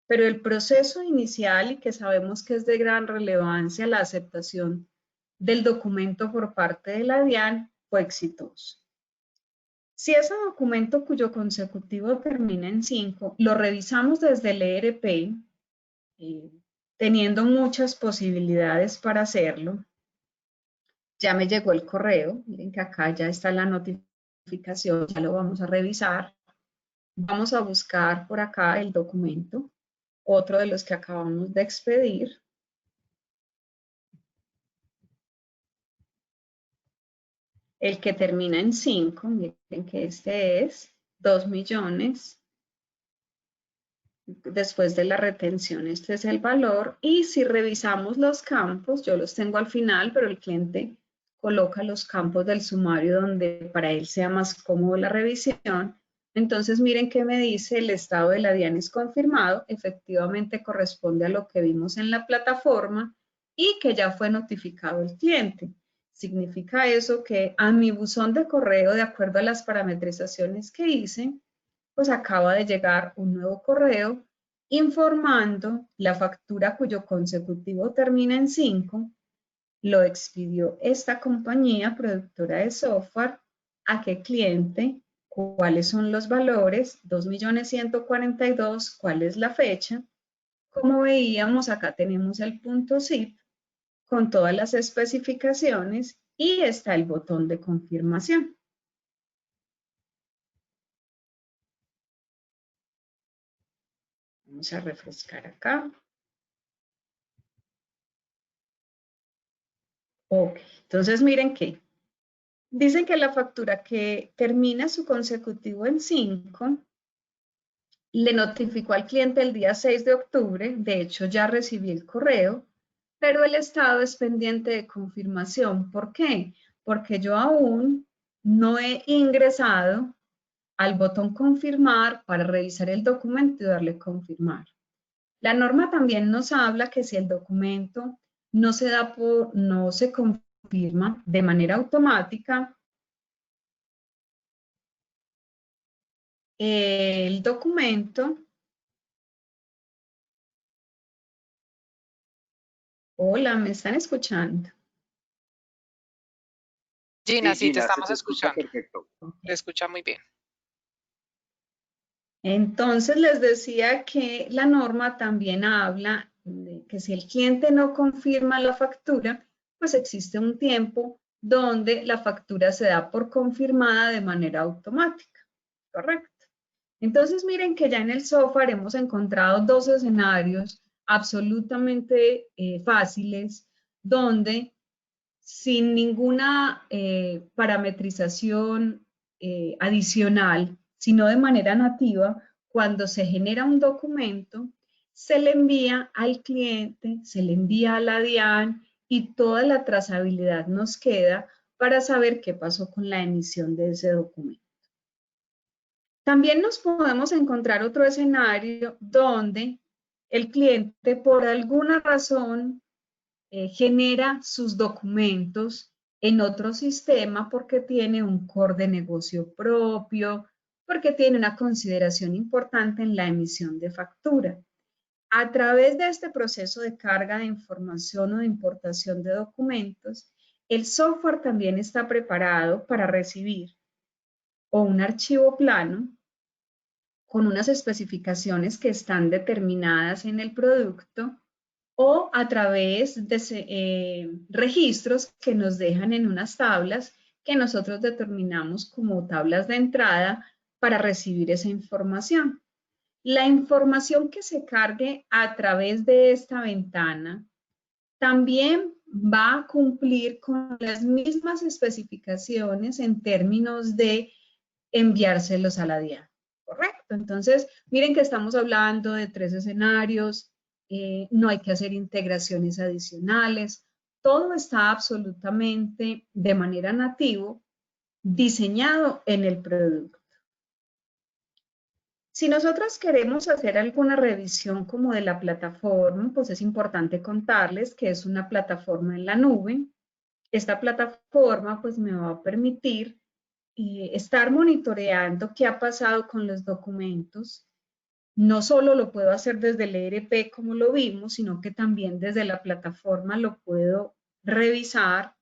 Pero el proceso inicial, y que sabemos que es de gran relevancia, la aceptación del documento por parte de la DIAN, fue exitoso. Si ese documento cuyo consecutivo termina en 5, lo revisamos desde el ERP, teniendo muchas posibilidades para hacerlo. Ya me llegó el correo, miren que acá ya está la notificación, ya lo vamos a revisar. Vamos a buscar por acá el documento, otro de los que acabamos de expedir. El que termina en 5, miren que este es 2 millones. Después de la retención, este es el valor. Y si revisamos los campos, yo los tengo al final, pero el cliente coloca los campos del sumario donde para él sea más cómodo la revisión. Entonces, miren que me dice el estado de la DIAN es confirmado, efectivamente corresponde a lo que vimos en la plataforma y que ya fue notificado el cliente. Significa eso que a mi buzón de correo, de acuerdo a las parametrizaciones que hice, pues acaba de llegar un nuevo correo informando la factura cuyo consecutivo termina en 5, lo expidió esta compañía productora de software, a qué cliente, cuáles son los valores, 2.142.000, cuál es la fecha. Como veíamos, acá tenemos el punto zip con todas las especificaciones y está el botón de confirmación. Vamos a refrescar acá. Ok, entonces miren que dicen que la factura que termina su consecutivo en 5 le notificó al cliente el día 6 de octubre, de hecho ya recibí el correo, pero el estado es pendiente de confirmación. ¿Por qué? Porque yo aún no he ingresado al botón confirmar para revisar el documento y darle confirmar. La norma también nos habla que si el documento no se confirma de manera automática, el documento, hola, ¿me están escuchando? Gina, sí, te Gina, se estamos te escucha escuchando. perfecto. Te escucha muy bien. Entonces les decía que la norma también habla de que si el cliente no confirma la factura, pues existe un tiempo donde la factura se da por confirmada de manera automática, ¿correcto? Entonces miren que ya en el software hemos encontrado dos escenarios absolutamente fáciles donde sin ninguna parametrización adicional, sino de manera nativa, cuando se genera un documento, se le envía al cliente, se le envía a la DIAN y toda la trazabilidad nos queda para saber qué pasó con la emisión de ese documento. También nos podemos encontrar otro escenario donde el cliente por alguna razón genera sus documentos en otro sistema porque tiene un core de negocio propio, porque tiene una consideración importante en la emisión de factura. A través de este proceso de carga de información o de importación de documentos, el software también está preparado para recibir o un archivo plano con unas especificaciones que están determinadas en el producto o a través de registros que nos dejan en unas tablas que nosotros determinamos como tablas de entrada para recibir esa información. La información que se cargue a través de esta ventana también va a cumplir con las mismas especificaciones en términos de enviárselos a la DIAN, ¿correcto? Entonces, miren que estamos hablando de 3 escenarios, no hay que hacer integraciones adicionales, todo está absolutamente de manera nativo diseñado en el producto. Si nosotros queremos hacer alguna revisión como de la plataforma, pues es importante contarles que es una plataforma en la nube. Esta plataforma pues me va a permitir estar monitoreando qué ha pasado con los documentos. No solo lo puedo hacer desde el ERP como lo vimos, sino que también desde la plataforma lo puedo revisar,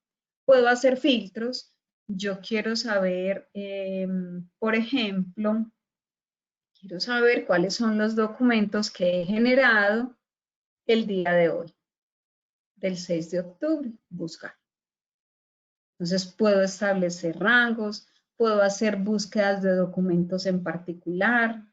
puedo hacer filtros. Yo quiero saber, por ejemplo, quiero saber cuáles son los documentos que he generado el día de hoy, del 6 de octubre, buscar. Entonces puedo establecer rangos, puedo hacer búsquedas de documentos en particular.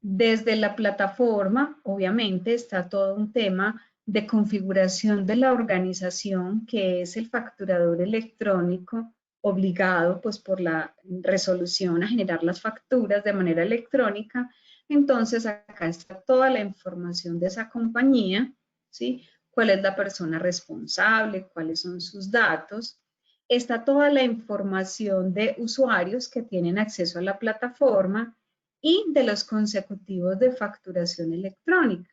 Desde la plataforma, obviamente, está todo un tema de configuración de la organización, que es el facturador electrónico obligado pues por la resolución a generar las facturas de manera electrónica. Entonces acá está toda la información de esa compañía, ¿sí? Cuál es la persona responsable, cuáles son sus datos. Está toda la información de usuarios que tienen acceso a la plataforma y de los consecutivos de facturación electrónica.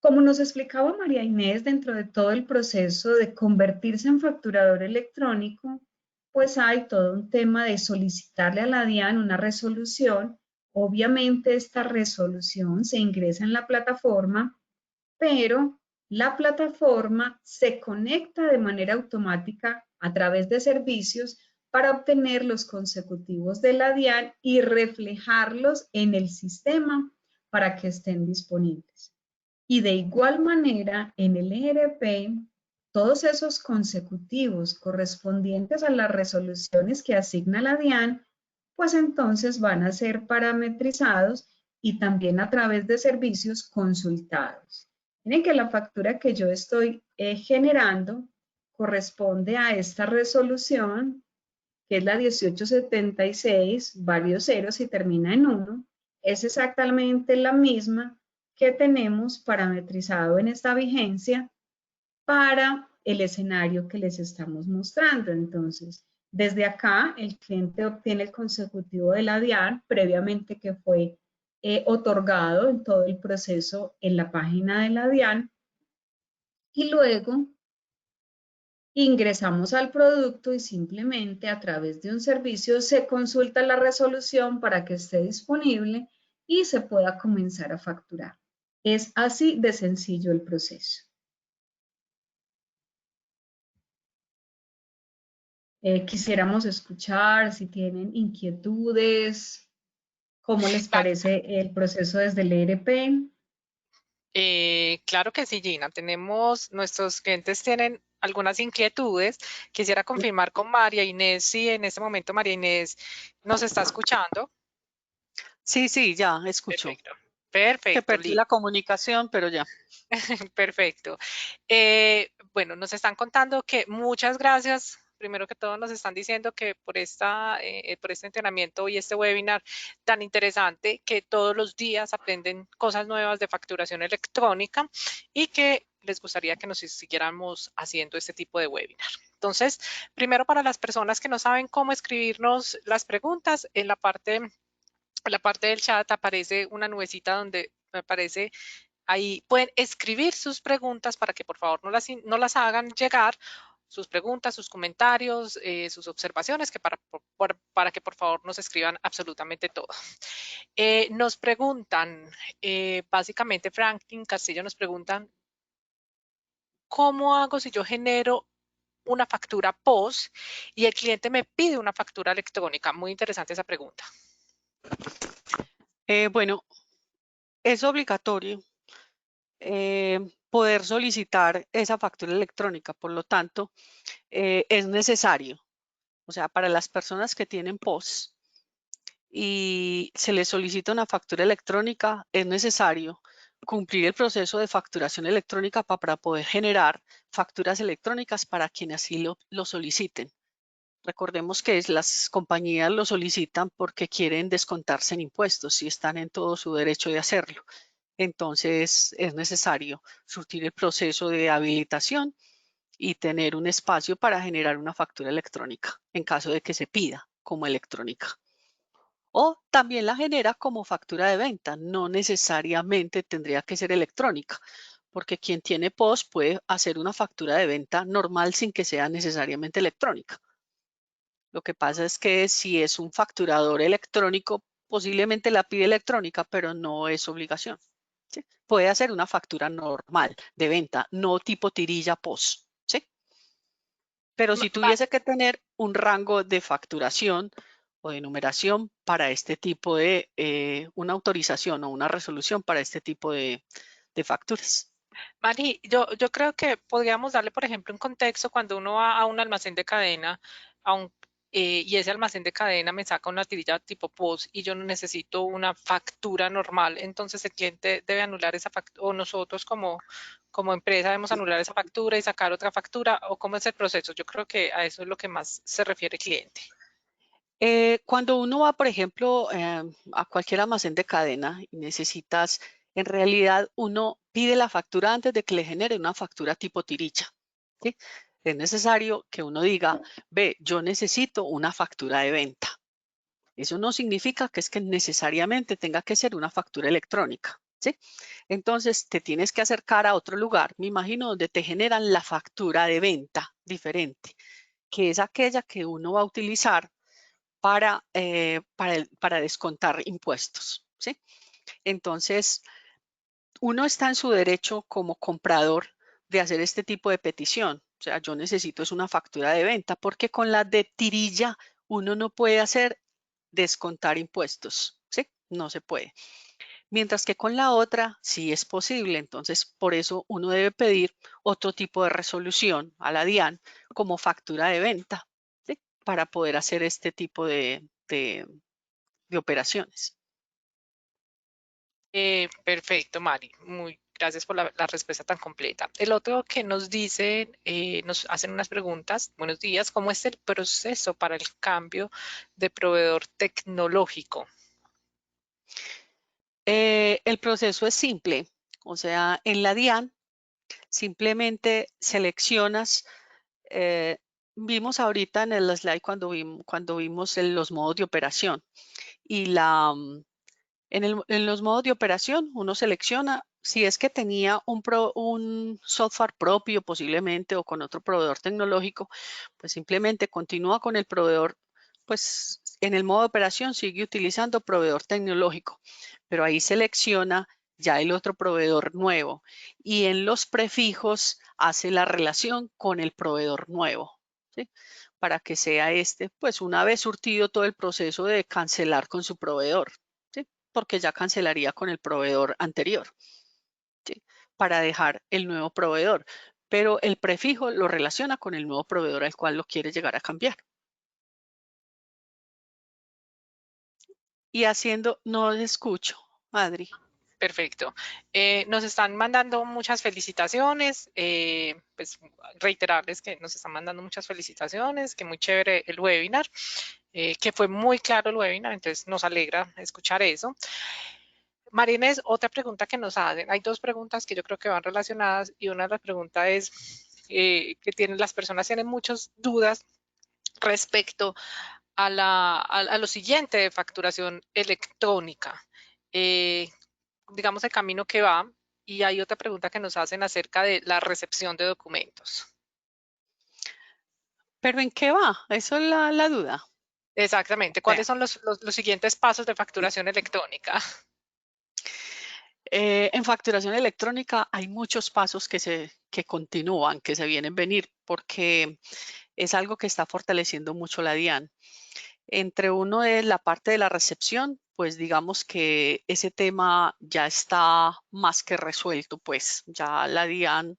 Como nos explicaba María Inés, dentro de todo el proceso de convertirse en facturador electrónico, pues hay todo un tema de solicitarle a la DIAN una resolución. Obviamente esta resolución se ingresa en la plataforma, pero la plataforma se conecta de manera automática a través de servicios para obtener los consecutivos de la DIAN y reflejarlos en el sistema para que estén disponibles. Y de igual manera, en el ERP, todos esos consecutivos correspondientes a las resoluciones que asigna la DIAN, pues entonces van a ser parametrizados y también a través de servicios consultados. Miren que la factura que yo estoy generando corresponde a esta resolución, que es la 1876, varios ceros y termina en 1. Es exactamente la misma que tenemos parametrizado en esta vigencia para el escenario que les estamos mostrando. Entonces, desde acá, el cliente obtiene el consecutivo de la DIAN previamente que fue otorgado en todo el proceso en la página de la DIAN, y luego ingresamos al producto y simplemente a través de un servicio se consulta la resolución para que esté disponible y se pueda comenzar a facturar. Es así de sencillo el proceso. Quisiéramos escuchar si tienen inquietudes, cómo les parece el proceso desde el ERP. Claro que sí, Gina. Nuestros clientes tienen algunas inquietudes. Quisiera confirmar con María Inés si en este momento María Inés nos está escuchando. Sí, sí, ya escucho. Perfecto. Que Perfecto, perdí la comunicación, pero ya. perfecto. Bueno, nos están contando que muchas gracias. Primero que todo nos están diciendo que por este entrenamiento y este webinar tan interesante, que todos los días aprenden cosas nuevas de facturación electrónica y que les gustaría que nos siguiéramos haciendo este tipo de webinar. Entonces, primero para las personas que no saben cómo escribirnos las preguntas, en la parte del chat aparece una nubecita donde aparece. Ahí pueden escribir sus preguntas para que por favor no las hagan llegar, sus preguntas, sus comentarios, sus observaciones, que para que por favor nos escriban absolutamente todo. Nos preguntan, básicamente Franklin Castillo nos preguntan, ¿cómo hago si yo genero una factura POS y el cliente me pide una factura electrónica? Muy interesante esa pregunta. Bueno, es obligatorio poder solicitar esa factura electrónica, por lo tanto, es necesario. O sea, para las personas que tienen POS y se les solicita una factura electrónica, es necesario cumplir el proceso de facturación electrónica para poder generar facturas electrónicas para quienes así lo soliciten. Recordemos que las compañías lo solicitan porque quieren descontarse en impuestos y están en todo su derecho de hacerlo. Entonces es necesario surtir el proceso de habilitación y tener un espacio para generar una factura electrónica en caso de que se pida como electrónica. O también la genera como factura de venta. No necesariamente tendría que ser electrónica, porque quien tiene POS puede hacer una factura de venta normal sin que sea necesariamente electrónica. Lo que pasa es que si es un facturador electrónico, posiblemente la pide electrónica, pero no es obligación. ¿Sí? Puede hacer una factura normal de venta, no tipo tirilla POS. ¿Sí? Pero si tuviese que tener un rango de facturación o de numeración para este tipo de, una autorización o una resolución para este tipo de facturas. Mari, yo creo que podríamos darle, por ejemplo, un contexto cuando uno va a un almacén de cadena, y ese almacén de cadena me saca una tirilla tipo POS y yo no necesito una factura normal, entonces el cliente debe anular esa factura, o nosotros como empresa debemos anular esa factura y sacar otra factura, o cómo es el proceso. Yo creo que a eso es lo que más se refiere el cliente. Cuando uno va, por ejemplo, a cualquier almacén de cadena y necesitas, en realidad uno pide la factura antes de que le genere una factura tipo tirilla, ¿sí? Es necesario que uno diga, ve, yo necesito una factura de venta. Eso no significa que es que necesariamente tenga que ser una factura electrónica, ¿sí? Entonces te tienes que acercar a otro lugar, me imagino, donde te generan la factura de venta diferente, que es aquella que uno va a utilizar para descontar impuestos, ¿sí? Entonces, uno está en su derecho como comprador de hacer este tipo de petición. O sea, yo necesito es una factura de venta porque con la de tirilla uno no puede hacer descontar impuestos, ¿sí? No se puede. Mientras que con la otra sí es posible. Entonces, por eso uno debe pedir otro tipo de resolución a la DIAN como factura de venta, ¿sí? Para poder hacer este tipo de operaciones. Perfecto, Mari. Muy gracias por la respuesta tan completa. El otro que nos dicen, nos hacen unas preguntas. Buenos días, ¿cómo es el proceso para el cambio de proveedor tecnológico? El proceso es simple, o sea, en la DIAN simplemente seleccionas, vimos ahorita en el slide cuando vimos los modos de operación y en los modos de operación uno selecciona si es que tenía un software propio posiblemente o con otro proveedor tecnológico, pues simplemente continúa con el proveedor, pues en el modo de operación sigue utilizando proveedor tecnológico, pero ahí selecciona ya el otro proveedor nuevo y en los prefijos hace la relación con el proveedor nuevo, ¿sí? Para que sea pues una vez surtido todo el proceso de cancelar con su proveedor, ¿sí? Porque ya cancelaría con el proveedor anterior, ¿sí? Para dejar el nuevo proveedor. Pero el prefijo lo relaciona con el nuevo proveedor al cual lo quiere llegar a cambiar. Y haciendo, no escucho, Adri. Perfecto. Nos están mandando muchas felicitaciones, pues reiterarles que nos están mandando muchas felicitaciones, que muy chévere el webinar, que fue muy claro el webinar, entonces nos alegra escuchar eso. Marines, otra pregunta que nos hacen, hay dos preguntas que yo creo que van relacionadas y una de las preguntas es que las personas tienen muchas dudas respecto a lo siguiente de facturación electrónica. Digamos el camino que va y hay otra pregunta que nos hacen acerca de la recepción de documentos. ¿Pero en qué va? Eso es la duda. Exactamente. ¿Cuáles son los siguientes pasos de facturación electrónica? En facturación electrónica hay muchos pasos que continúan, que se vienen a venir, porque es algo que está fortaleciendo mucho la DIAN. Entre uno es la parte de la recepción, pues digamos que ese tema ya está más que resuelto, pues ya la DIAN,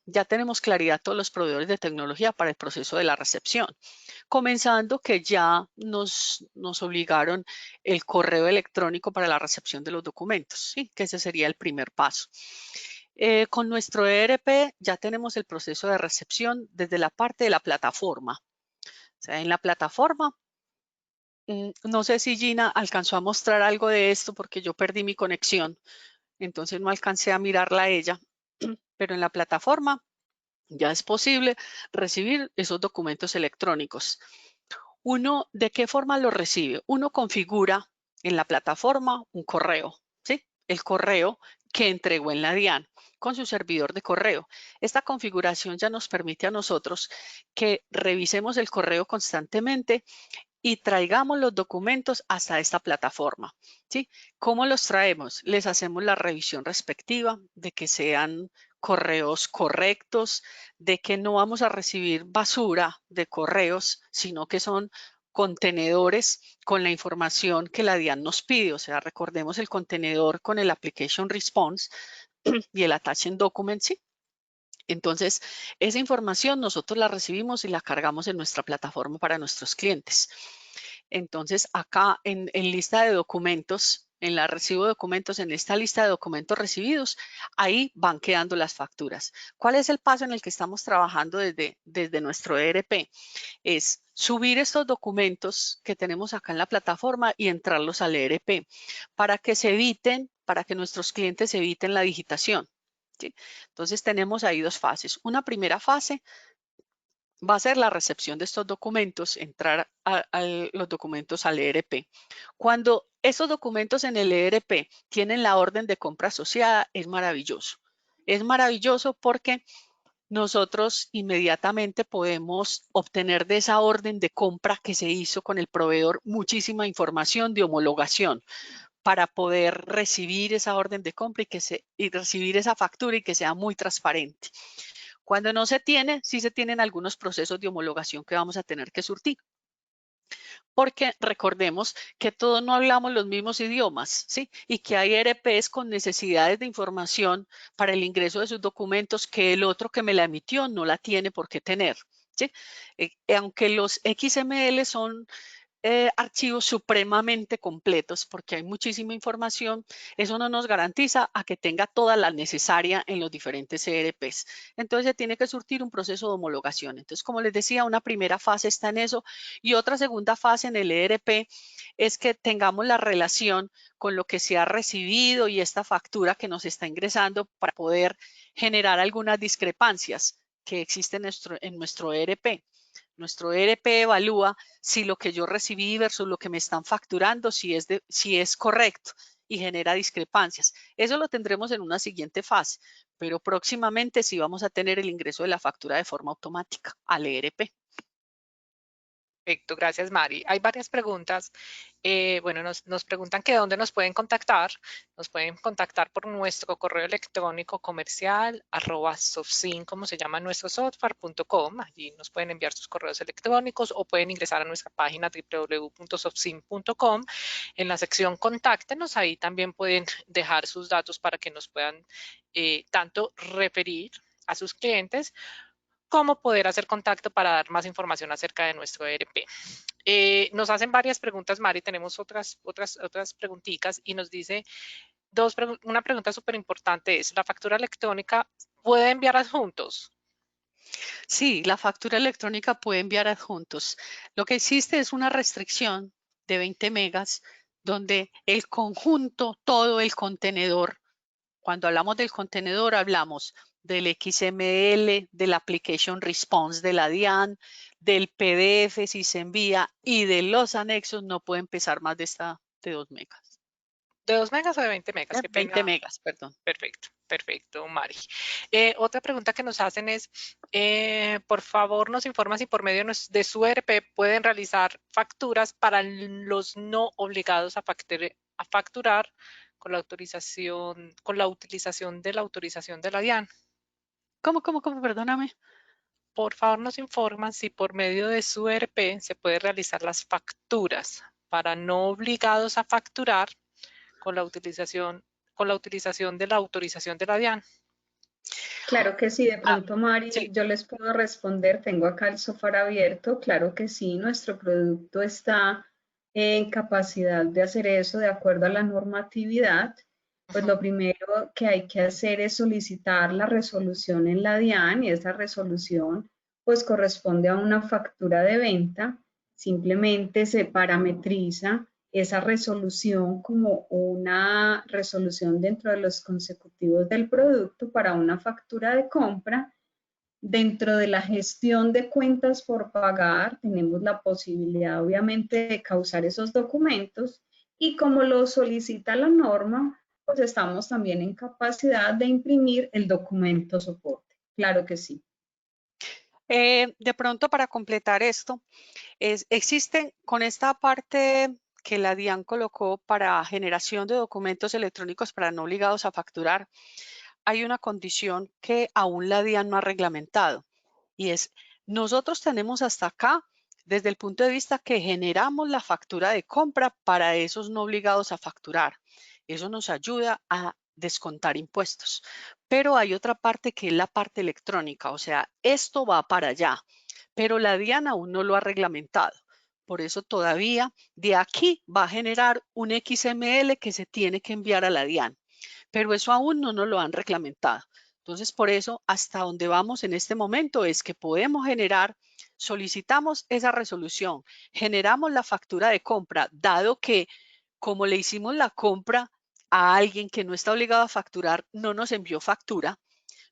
ya tenemos claridad todos los proveedores de tecnología para el proceso de la recepción. Comenzando que ya nos obligaron el correo electrónico para la recepción de los documentos, ¿sí? Que ese sería el primer paso. Con nuestro ERP ya tenemos el proceso de recepción desde la parte de la plataforma. O sea, en la plataforma, no sé si Gina alcanzó a mostrar algo de esto porque yo perdí mi conexión, entonces no alcancé a mirarla a ella, pero en la plataforma ya es posible recibir esos documentos electrónicos. Uno, ¿de qué forma lo recibe? Uno configura en la plataforma un correo, ¿sí? El correo que entregó en la DIAN con su servidor de correo. Esta configuración ya nos permite a nosotros que revisemos el correo constantemente y traigamos los documentos hasta esta plataforma, ¿sí? ¿Cómo los traemos? Les hacemos la revisión respectiva de que sean correos correctos, de que no vamos a recibir basura de correos, sino que son contenedores con la información que la DIAN nos pide. O sea, recordemos el contenedor con el Application Response y el Attaching Document, ¿sí? Entonces, esa información nosotros la recibimos y la cargamos en nuestra plataforma para nuestros clientes. Entonces, acá en lista de documentos, en la recibo de documentos, en esta lista de documentos recibidos, ahí van quedando las facturas. ¿Cuál es el paso en el que estamos trabajando desde nuestro ERP? Es subir estos documentos que tenemos acá en la plataforma y entrarlos al ERP para que nuestros clientes eviten la digitación. ¿Sí? Entonces tenemos ahí dos fases. Una primera fase va a ser la recepción de estos documentos, entrar a los documentos al ERP. Cuando esos documentos en el ERP tienen la orden de compra asociada, es maravilloso. Es maravilloso porque nosotros inmediatamente podemos obtener de esa orden de compra que se hizo con el proveedor muchísima información de homologación para poder recibir esa orden de compra y recibir esa factura y que sea muy transparente. Cuando no se tiene, sí se tienen algunos procesos de homologación que vamos a tener que surtir. Porque recordemos que todos no hablamos los mismos idiomas, ¿sí? Y que hay ERPs con necesidades de información para el ingreso de sus documentos que el otro que me la emitió no la tiene por qué tener, ¿sí? Aunque los XML son archivos supremamente completos porque hay muchísima información, eso no nos garantiza a que tenga toda la necesaria en los diferentes ERPs. Entonces se tiene que surtir un proceso de homologación. Entonces, como les decía, una primera fase está en eso y otra segunda fase en el ERP es que tengamos la relación con lo que se ha recibido y esta factura que nos está ingresando para poder generar algunas discrepancias que existen en nuestro ERP. Nuestro ERP evalúa si lo que yo recibí versus lo que me están facturando, si es correcto y genera discrepancias. Eso lo tendremos en una siguiente fase, pero próximamente sí vamos a tener el ingreso de la factura de forma automática al ERP. Perfecto, gracias Mari. Hay varias preguntas. Bueno, nos preguntan que dónde nos pueden contactar. Nos pueden contactar por nuestro correo electrónico comercial @softsin, como se llama nuestro software.com. Allí nos pueden enviar sus correos electrónicos o pueden ingresar a nuestra página www.softsin.com. En la sección Contáctenos, ahí también pueden dejar sus datos para que nos puedan tanto referir a sus clientes cómo poder hacer contacto para dar más información acerca de nuestro ERP. Nos hacen varias preguntas, Mari, tenemos otras preguntitas y nos dice una pregunta súper importante es, ¿la factura electrónica puede enviar adjuntos? Sí, la factura electrónica puede enviar adjuntos. Lo que existe es una restricción de 20 megas donde el conjunto, todo el contenedor, cuando hablamos del contenedor hablamos del XML, del Application Response de la DIAN, del PDF si se envía y de los anexos no pueden pesar más de 2 megas. ¿De 2 megas o de 20 megas? Qué 20 pena. megas, perdón. Perfecto, perfecto, Mari. Otra pregunta que nos hacen es, por favor, nos informa si por medio de su ERP pueden realizar facturas para los no obligados a facturar con la utilización de la autorización de la DIAN. ¿Cómo? Perdóname. Por favor, nos informan si por medio de su ERP se puede realizar las facturas para no obligados a facturar con la utilización de la autorización de la DIAN. Claro que sí, de pronto Mari, sí. yo les puedo responder, tengo acá el software abierto, claro que sí, nuestro producto está en capacidad de hacer eso de acuerdo a la normatividad. Pues lo primero que hay que hacer es solicitar la resolución en la DIAN y esa resolución pues corresponde a una factura de venta, simplemente se parametriza esa resolución como una resolución dentro de los consecutivos del producto para una factura de compra. Dentro de la gestión de cuentas por pagar, tenemos la posibilidad obviamente de causar esos documentos y como lo solicita la norma, pues estamos también en capacidad de imprimir el documento soporte. Claro que sí. De pronto para completar esto, existen con esta parte que la DIAN colocó para generación de documentos electrónicos para no obligados a facturar, hay una condición que aún la DIAN no ha reglamentado y es, nosotros tenemos hasta acá, desde el punto de vista que generamos la factura de compra para esos no obligados a facturar. Eso nos ayuda a descontar impuestos. Pero hay otra parte que es la parte electrónica, o sea, esto va para allá, pero la DIAN aún no lo ha reglamentado. Por eso todavía de aquí va a generar un XML que se tiene que enviar a la DIAN, pero eso aún no nos lo han reglamentado. Entonces, por eso, hasta donde vamos en este momento es que podemos generar, solicitamos esa resolución, generamos la factura de compra, dado que como le hicimos la compra a alguien que no está obligado a facturar, no nos envió factura.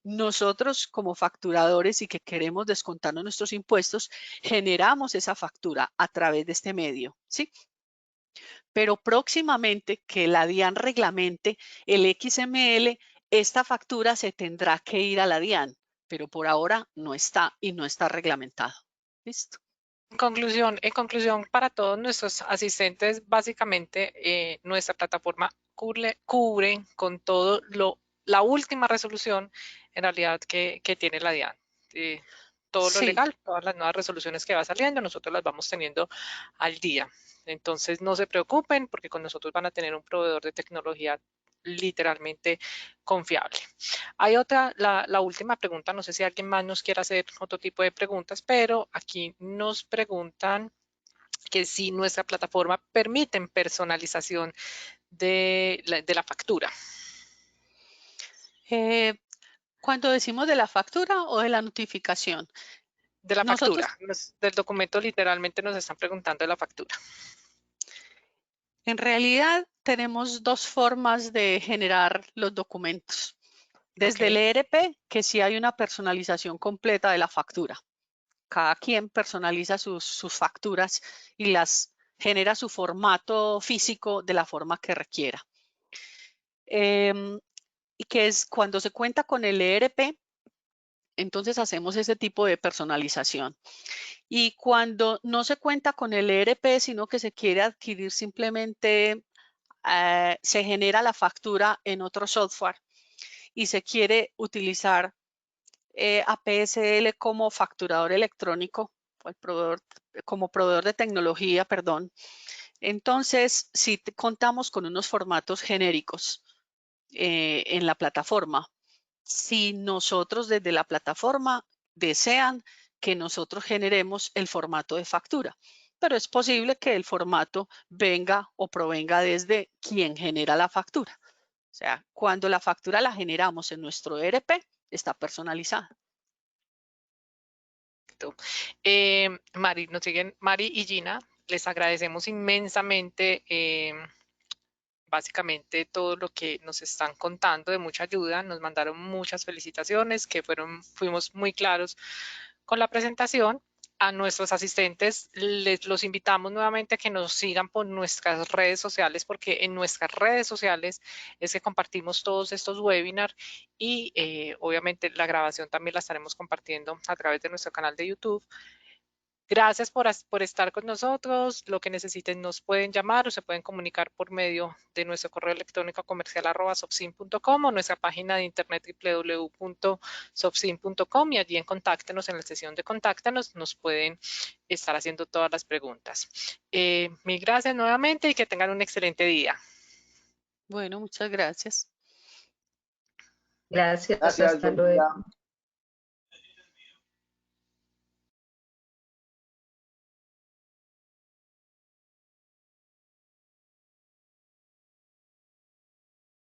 Nosotros como facturadores y que queremos descontarnos nuestros impuestos, generamos esa factura a través de este medio, ¿sí? Pero próximamente que la DIAN reglamente el XML, esta factura se tendrá que ir a la DIAN, pero por ahora no está y no está reglamentado. ¿Listo? En conclusión, para todos nuestros asistentes, básicamente nuestra plataforma cubre con todo la última resolución en realidad que tiene la DIAN. Todo lo Sí. legal, todas las nuevas resoluciones que va saliendo, nosotros las vamos teniendo al día. Entonces, no se preocupen porque con nosotros van a tener un proveedor de tecnología literalmente confiable. Hay otra, la última pregunta, no sé si alguien más nos quiere hacer otro tipo de preguntas, pero aquí nos preguntan que si nuestra plataforma permite personalización de la factura. Cuando decimos de la factura o de la notificación. De la Nosotros, factura, del documento literalmente nos están preguntando de la factura. en realidad, tenemos dos formas de generar los documentos. Desde el Okay. ERP, que sí hay una personalización completa de la factura. Cada quien personaliza sus facturas y las genera su formato físico de la forma que requiera. Y que es cuando se cuenta con el ERP, entonces hacemos ese tipo de personalización. Y cuando no se cuenta con el ERP, sino que se quiere adquirir simplemente, se genera la factura en otro software y se quiere utilizar APSL como facturador electrónico, o el proveedor, como proveedor de tecnología, perdón. Entonces, si contamos con unos formatos genéricos en la plataforma, si nosotros desde la plataforma desean que nosotros generemos el formato de factura, pero es posible que el formato venga o provenga desde quien genera la factura. O sea, cuando la factura la generamos en nuestro ERP, está personalizada. Mari, nos siguen Mari y Gina, les agradecemos inmensamente básicamente todo lo que nos están contando de mucha ayuda, nos mandaron muchas felicitaciones, que fuimos muy claros con la presentación. A nuestros asistentes los invitamos nuevamente a que nos sigan por nuestras redes sociales, porque en nuestras redes sociales es que compartimos todos estos webinars y obviamente la grabación también la estaremos compartiendo a través de nuestro canal de YouTube. Gracias por estar con nosotros. Lo que necesiten nos pueden llamar o se pueden comunicar por medio de nuestro correo electrónico comercial@sopsin.com o nuestra página de internet www.sopsin.com y allí en Contáctenos, en la sesión de Contáctenos, nos pueden estar haciendo todas las preguntas. Mil gracias nuevamente y que tengan un excelente día. Bueno, muchas gracias. Gracias, Gracias, hasta buen día. luego.